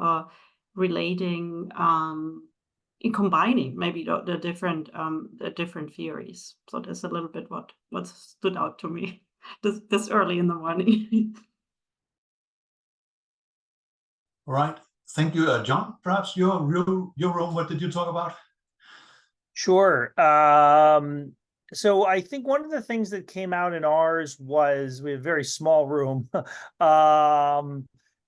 relating in combining maybe the different theories. So that's a little bit what stood out to me this early in the morning. All right. Thank you, John. Perhaps your room, what did you talk about? Sure. So I think one of the things that came out in ours was we have a very small room.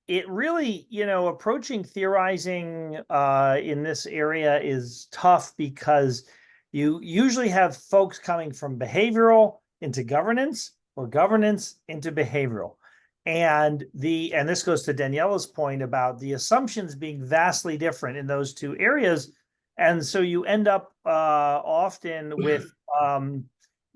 It really, approaching theorizing in this area is tough because you usually have folks coming from behavioral into governance, or governance into behavioral. And this goes to Daniela's point about the assumptions being vastly different in those two areas. And so you end up often with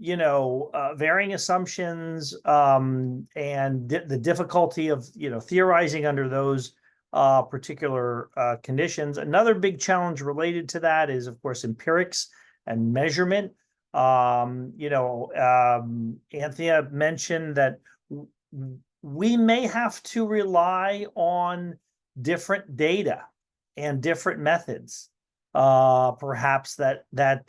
varying assumptions and the difficulty of theorizing under those particular conditions. Another big challenge related to that is, of course, empirics and measurement. Anthea mentioned that we may have to rely on different data and different methods, perhaps that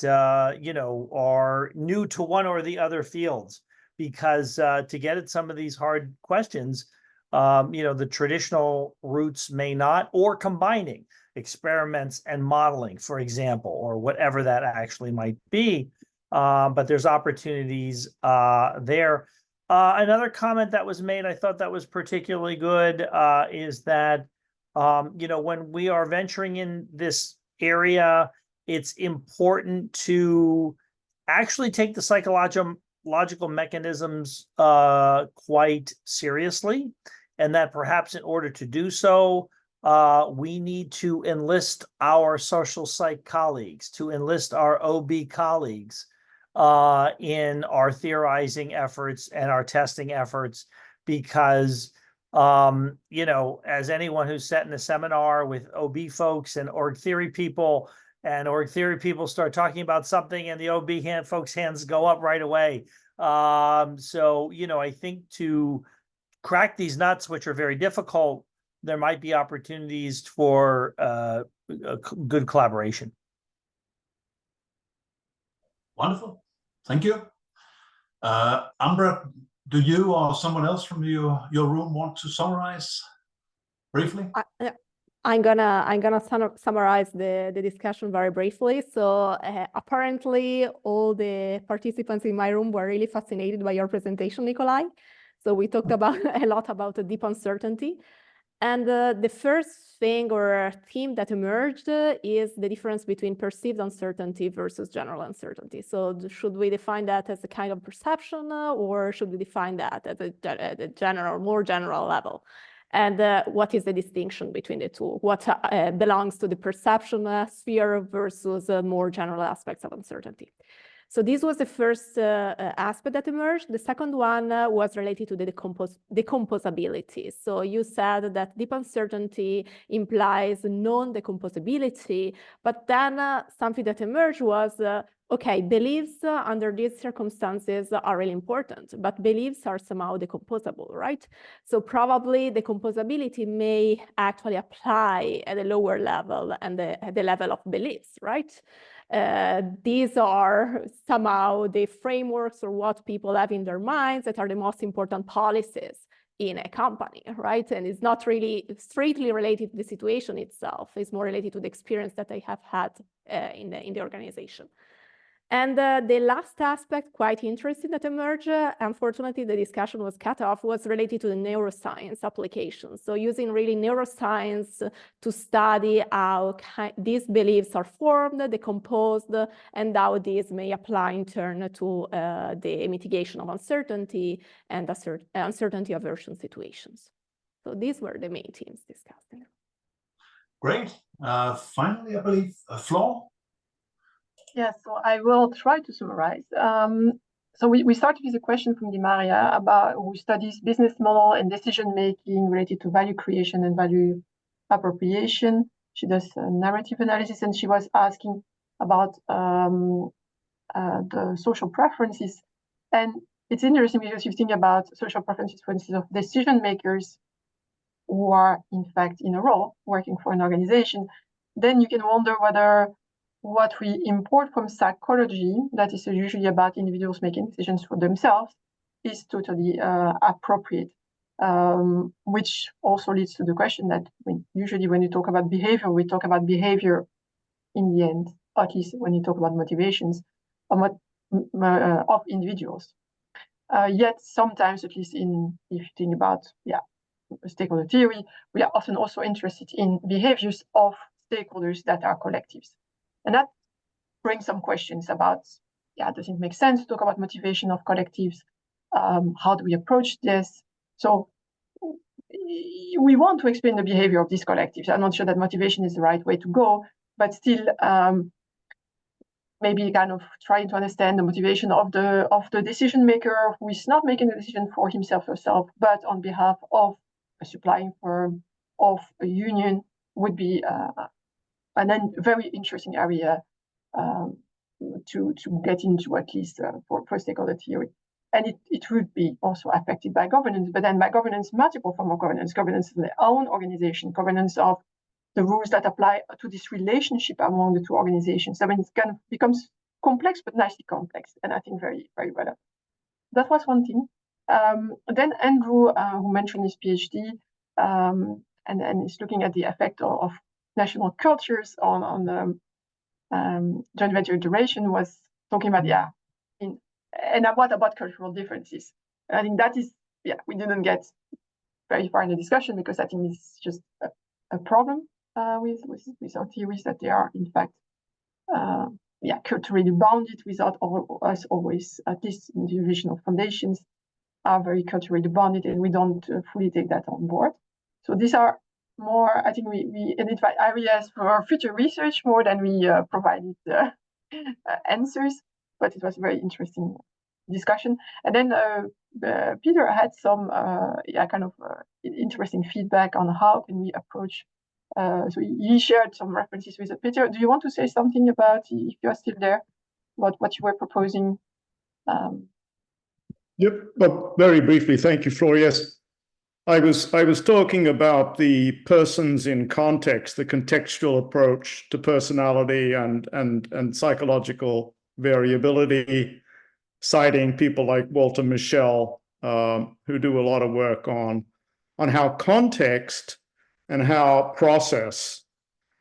are new to one or the other fields, because to get at some of these hard questions, the traditional routes may not, or combining experiments and modeling, for example, or whatever that actually might be. But there's opportunities there. Another comment that was made, I thought that was particularly good, is that, when we are venturing in this area, it's important to actually take the psychological mechanisms quite seriously, and that perhaps in order to do so, we need to enlist our social psych colleagues, to enlist our OB colleagues in our theorizing efforts and our testing efforts, because as anyone who's sat in a seminar with OB folks and org theory people, and org theory people start talking about something and the OB folks' hands go up right away. So I think to crack these nuts, which are very difficult, there might be opportunities for good collaboration. Wonderful. Thank you. Ambra, do you or someone else from your room want to summarize briefly? I'm gonna summarize the discussion very briefly. So apparently all the participants in my room were really fascinated by your presentation, Nikolai. So we talked about a lot about the deep uncertainty. And the first thing or theme that emerged is the difference between perceived uncertainty versus general uncertainty. So should we define that as a kind of perception, or should we define that at a more general level? And what is the distinction between the two? What belongs to the perception sphere versus more general aspects of uncertainty? So this was the first aspect that emerged. The second one was related to the decomposability. So you said that deep uncertainty implies non-decomposability, but then something that emerged was, okay, beliefs under these circumstances are really important, but beliefs are somehow decomposable, right? So probably decomposability may actually apply at a lower level and at the level of beliefs, right? These are somehow the frameworks or what people have in their minds that are the most important policies in a company, right? And it's not really strictly related to the situation itself. It's more related to the experience that they have had in the organization. And the last aspect, quite interesting, that emerged, unfortunately, the discussion was cut off, was related to the neuroscience applications. So using really neuroscience to study how these beliefs are formed, decomposed, and how these may apply in turn to the mitigation of uncertainty and uncertainty aversion situations. So these were the main themes discussed. Great. Finally, I believe, Flo. Yes, so I will try to summarize. So we started with a question from Di Maria about who studies business model and decision making related to value creation and value appropriation. She does narrative analysis, and she was asking about the social preferences. And it's interesting because you think about social preferences, for instance, of decision makers who are in fact in a role working for an organization, then you can wonder whether what we import from psychology, that is usually about individuals making decisions for themselves, is totally appropriate. Which also leads to the question that usually when you talk about behavior, we talk about behavior in the end, at least when you talk about motivations of individuals. Yet sometimes, at least if you think about stakeholder theory, we are often also interested in behaviors of stakeholders that are collectives. And that brings some questions about, does it make sense to talk about motivation of collectives? How do we approach this? So we want to explain the behavior of these collectives. I'm not sure that motivation is the right way to go, but still maybe kind of trying to understand the motivation of the decision maker who is not making a decision for himself or herself, but on behalf of a supplying firm, of a union, would be and then very interesting area to get into, at least for stakeholder theory. And it would be also affected by governance, but then by governance, multiple form of governance of their own organization, governance of the rules that apply to this relationship among the two organizations. I mean, it kind of becomes complex, but nicely complex, and I think very, very relevant. That was one thing. Then Andrew, who mentioned his PhD, and is looking at the effect of national cultures on joint venture duration, was talking about and what about cultural differences? And I think that is we didn't get very far in the discussion because I think it's just a problem with our theories, that they are in fact culturally bounded without us always, at least in the division of foundations, are very culturally bounded, and we don't fully take that on board. So these are more, I think we identify areas for our future research more than we provided answers, but it was a very interesting discussion. And then Peter had some interesting feedback on how can we approach. So he shared some references with it. Peter, do you want to say something about, if you are still there, about what you were proposing? Yep, well, very briefly, thank you, Flor. Yes, I was talking about the persons in context, the contextual approach to personality and psychological variability, citing people like Walter Mischel, who do a lot of work on how context and how process,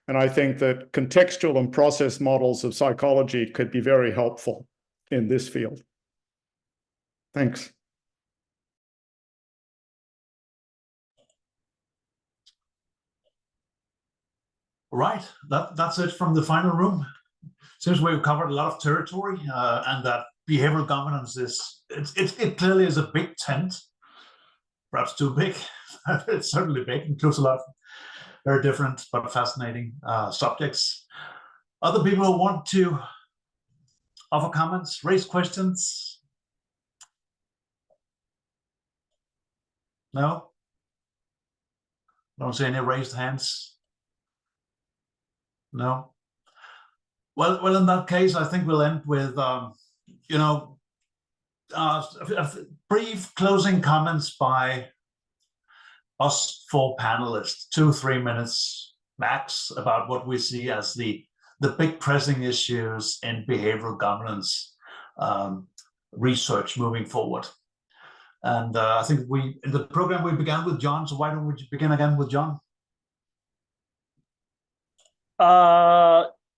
and I think that contextual and process models of psychology could be very helpful in this field. Thanks. Right, that's it from the final room. Seems we've covered a lot of territory, and that behavioral governance it clearly is a big tent, perhaps too big. It's certainly big, includes a lot of very different but fascinating subjects. Other people who want to offer comments, raise questions? No? Don't see any raised hands? No? Well, in that case, I think we'll end with, brief closing comments by us four panelists, 2-3 minutes max, about what we see as the big pressing issues in behavioral governance research moving forward. And I think in the program we began with John, so why don't we begin again with John?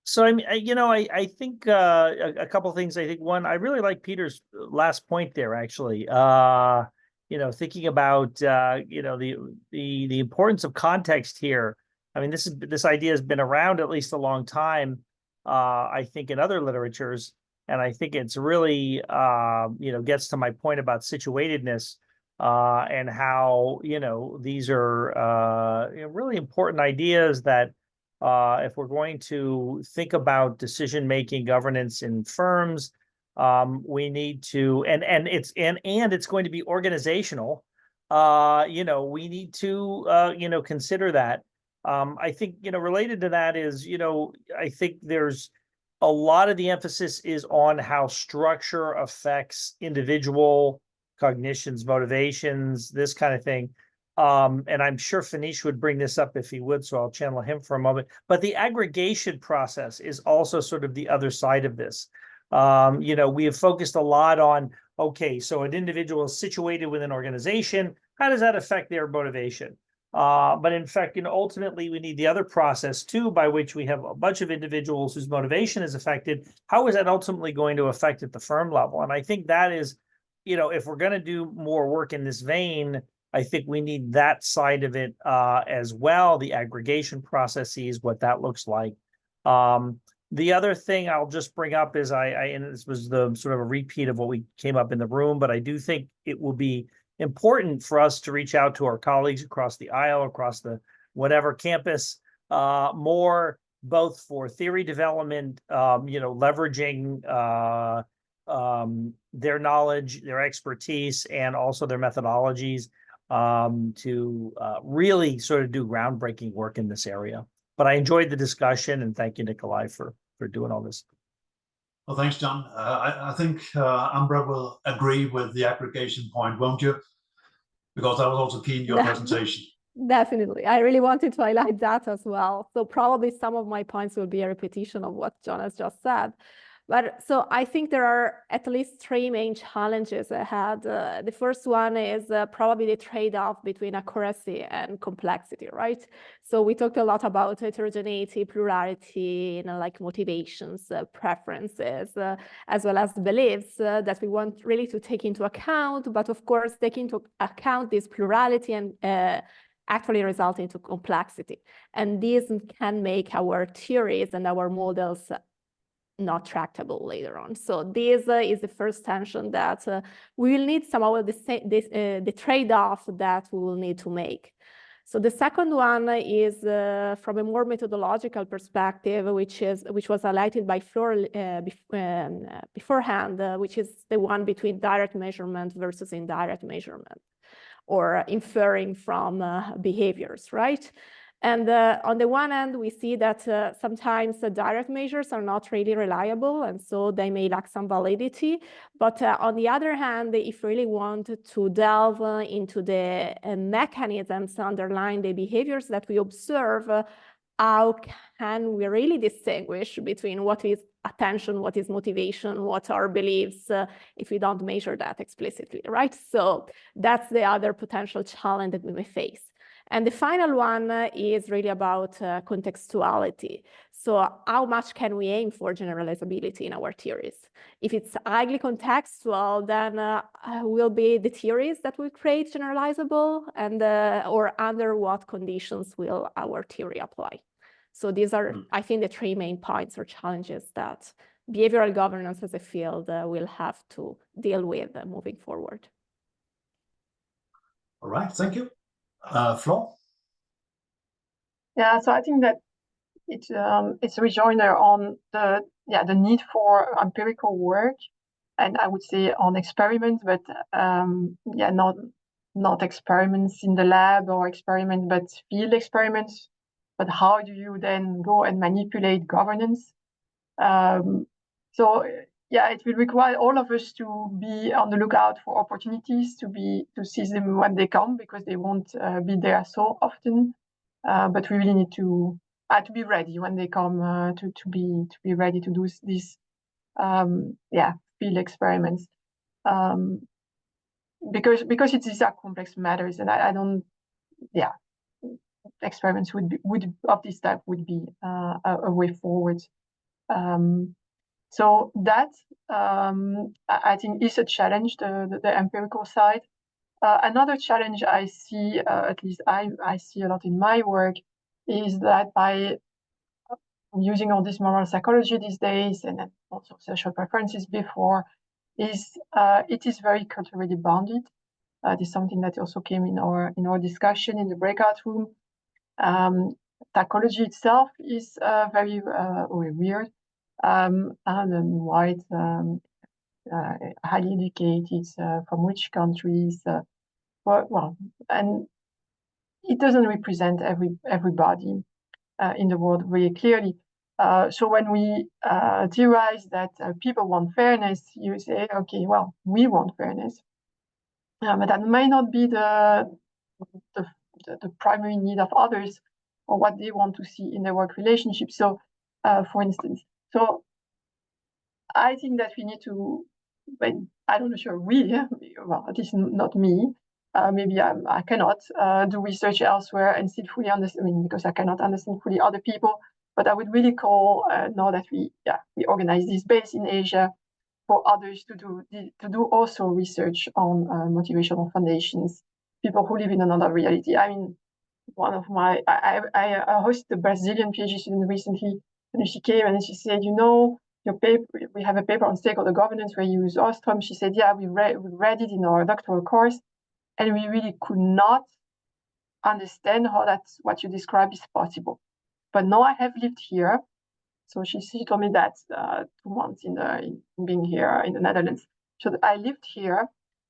So I mean, I think a couple things. I think one, I really like Peter's last point there. Actually, thinking about the importance of context here. I mean, this idea has been around at least a long time. I think in other literatures, and I think it's really gets to my point about situatedness and how these are really important ideas that. If we're going to think about decision-making governance in firms, we need to, and it's going to be organizational. We need to, consider that. I think, related to that is, I think there's a lot of the emphasis is on how structure affects individual cognitions, motivations, this kind of thing. And I'm sure Finish would bring this up if he would, so I'll channel him for a moment. But the aggregation process is also sort of the other side of this. We have focused a lot on, okay, so an individual is situated with an organization. How does that affect their motivation? But in fact, ultimately, we need the other process too, by which we have a bunch of individuals whose motivation is affected. How is that ultimately going to affect at the firm level? And I think that is, if we're going to do more work in this vein, I think we need that side of it as well, the aggregation processes, what that looks like. The other thing I'll just bring up is and this was the sort of a repeat of what we came up in the room, but I do think it will be important for us to reach out to our colleagues across the aisle, across the whatever campus, more both for theory development, leveraging their knowledge, their expertise, and also their methodologies to really sort of do groundbreaking work in this area. But I enjoyed the discussion, and thank you, Nikolai, for doing all this. Well, thanks, John. I think Ambra will agree with the aggregation point, won't you? Because that was also key in your presentation. Definitely. I really wanted to highlight that as well. So probably some of my points will be a repetition of what John has just said. But so I think there are at least three main challenges ahead. The first one is probably the trade-off between accuracy and complexity, right? So we talked a lot about heterogeneity, plurality, like motivations, preferences, as well as beliefs that we want really to take into account. But of course, taking into account this plurality and actually result into complexity. And these can make our theories and our models not tractable later on. So this is the first tension that we will need somehow the trade-off that we will need to make. So the second one is from a more methodological perspective, which was highlighted by Flor beforehand, which is the one between direct measurement versus indirect measurement, or inferring from behaviors, right? And on the one hand, we see that sometimes the direct measures are not really reliable, and so they may lack some validity. But on the other hand, if we really want to delve into the mechanisms underlying the behaviors that we observe, how can we really distinguish between what is attention, what is motivation, what are beliefs, if we don't measure that explicitly, right? So that's the other potential challenge that we may face. And the final one is really about contextuality. So how much can we aim for generalizability in our theories? If it's highly contextual, then will be the theories that will create generalizable, and or under what conditions will our theory apply? So these are, I think, the three main points or challenges that behavioral governance as a field will have to deal with moving forward. All right, thank you. Flo? Yeah, so I think that it's a rejoinder on the need for empirical work, and I would say on experiments, but not experiments in the lab or experiments, but field experiments. But how do you then go and manipulate governance? So yeah, it will require all of us to be on the lookout for opportunities, to seize them when they come, because they won't be there so often. But we really need to be ready when they come, to be ready to do these field experiments, because these are complex matters, and I don't experiments would of this type would be a way forward. So that I think is a challenge, the empirical side. Another challenge I see, at least I see a lot in my work, is that by using all this moral psychology these days, and then also social preferences before, it is very culturally bounded. This is something that also came in our discussion in the breakout room. Psychology itself is very weird, and white, highly educated, from which countries, well, and it doesn't represent everybody in the world very clearly. So when we theorize that people want fairness, you say, okay, well, we want fairness, but that may not be the primary need of others or what they want to see in their work relationship. So, for instance, so I think that we need to, I don't know, sure well, at least not me, maybe I cannot do research elsewhere and still fully understand, because I cannot understand fully other people, but I would really call now that we organize this base in Asia for others to do also research on motivational foundations, people who live in another reality. I mean, one of my, I hosted a Brazilian PhD student recently, and she came and she said, your paper, we have a paper on stakeholder governance where you use Ostrom. She said, yeah, we read it in our doctoral course, and we really could not understand how what you describe is possible. But now I have lived here. So she told me that 2 months in being here in the Netherlands. So I lived here,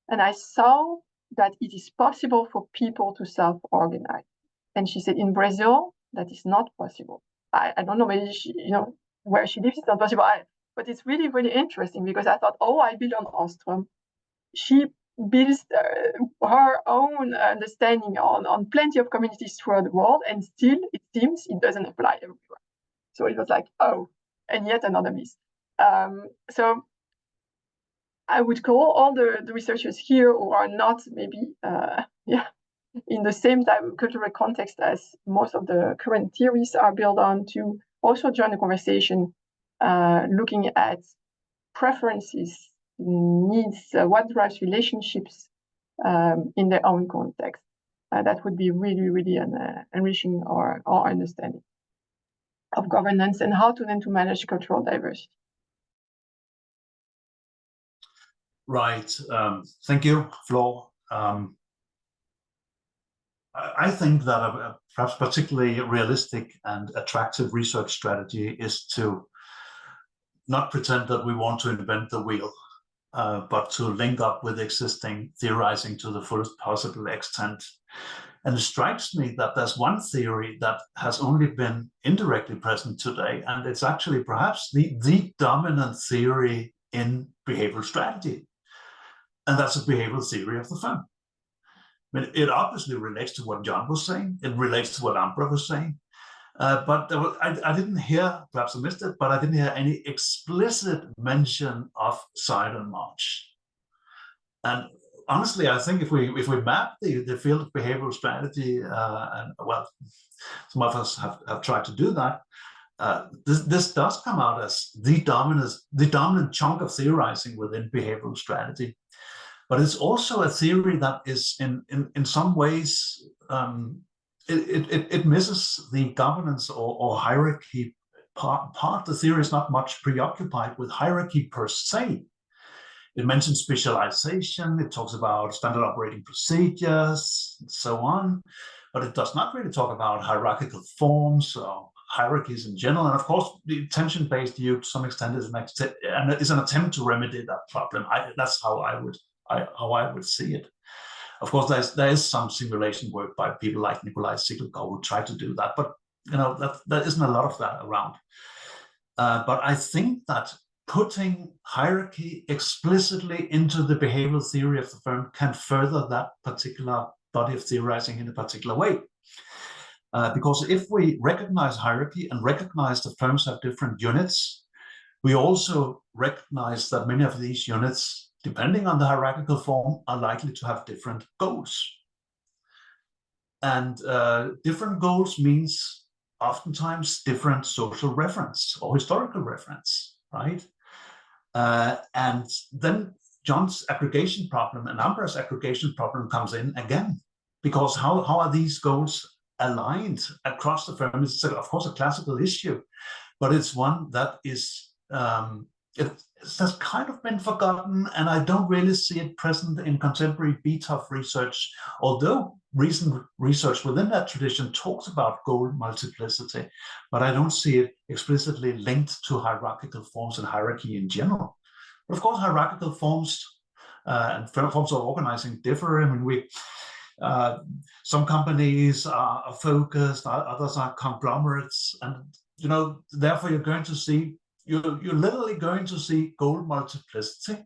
and I saw that it is possible for people to self-organize. And she said, in Brazil, that is not possible. I don't know, maybe where she lives, it's not possible. But it's really, really interesting, because I thought, I build on Ostrom. She builds her own understanding on plenty of communities throughout the world, and still, it seems, it doesn't apply everywhere. So it was like, and yet another miss. So I would call all the researchers here who are not maybe, in the same type of cultural context as most of the current theories are built on, to also join the conversation, looking at preferences, needs, what drives relationships in their own context. That would be really, really enriching our understanding of governance and how to then to manage cultural diversity. Right. Thank you, Flo. I think that a perhaps particularly realistic and attractive research strategy is to not pretend that we want to invent the wheel, but to link up with existing theorizing to the fullest possible extent. And it strikes me that there's one theory that has only been indirectly present today, and it's actually perhaps the dominant theory in behavioral strategy, and that's a behavioral theory of the firm. I mean, it obviously relates to what John was saying. It relates to what Ambra was saying. But I didn't hear, perhaps I missed it, but I didn't hear any explicit mention of silent march. And honestly, I think if we map the field of behavioral strategy, and well, some of us have tried to do that, this does come out as the dominant chunk of theorizing within behavioral strategy. But it's also a theory that is in some ways, it misses the governance or hierarchy part. The theory is not much preoccupied with hierarchy per se. It mentions specialization, it talks about standard operating procedures, and so on, but it does not really talk about hierarchical forms or hierarchies in general. And of course, the attention-based view to some extent is an attempt to remedy that problem. That's how I would see it. Of course, there is some simulation work by people like Nikolai Sigelkov who try to do that, but there isn't a lot of that around. But I think that putting hierarchy explicitly into the behavioral theory of the firm can further that particular body of theorizing in a particular way. Because if we recognize hierarchy and recognize the firms have different units, we also recognize that many of these units, depending on the hierarchical form, are likely to have different goals. And different goals means oftentimes different social reference or historical reference, right? And then John's aggregation problem and Ambra's aggregation problem comes in again, because how are these goals aligned across the firm? It's of course a classical issue, but it's one that is it has kind of been forgotten, and I don't really see it present in contemporary BTOF research, although recent research within that tradition talks about goal multiplicity, but I don't see it explicitly linked to hierarchical forms and hierarchy in general. But of course, hierarchical forms and forms of organizing differ. I mean, some companies are focused, others are conglomerates, and therefore you're going to see you're literally going to see goal multiplicity,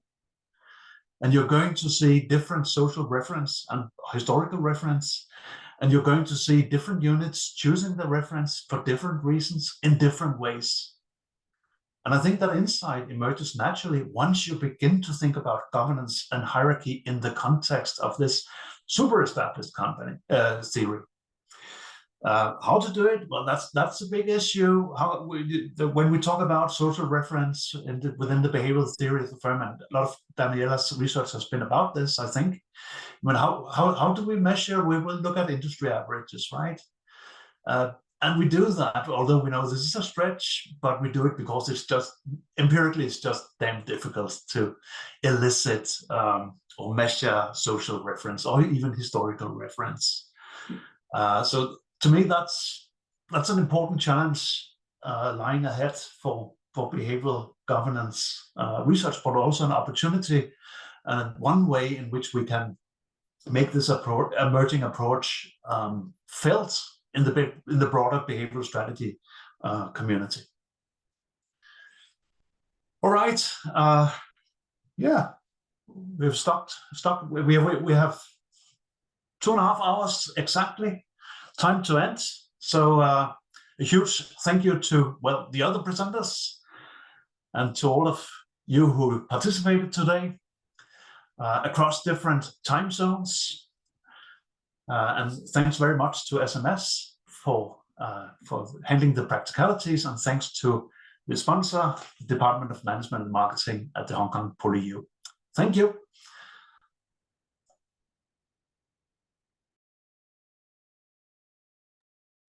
and you're going to see different social reference and historical reference, and you're going to see different units choosing the reference for different reasons in different ways. And I think that insight emerges naturally once you begin to think about governance and hierarchy in the context of this super established company theory. How to do it? Well, that's a big issue. When we talk about social reference within the behavioral theory of the firm, and a lot of Daniela's research has been about this, I think. I mean, how do we measure? We will look at industry averages, right? And we do that, although we know this is a stretch, but we do it because it's just empirically, it's just damn difficult to elicit or measure social reference or even historical reference. So to me, that's an important challenge lying ahead for behavioral governance research, but also an opportunity and one way in which we can make this emerging approach felt in the broader behavioral strategy community. All right, yeah, we've stopped. We have 2.5 hours exactly. Time to end. So a huge thank you to, well, the other presenters and to all of you who participated today across different time zones. And thanks very much to SMS for handling the practicalities, and thanks to the sponsor, the Department of Management and Marketing at the Hong Kong PolyU. Thank you.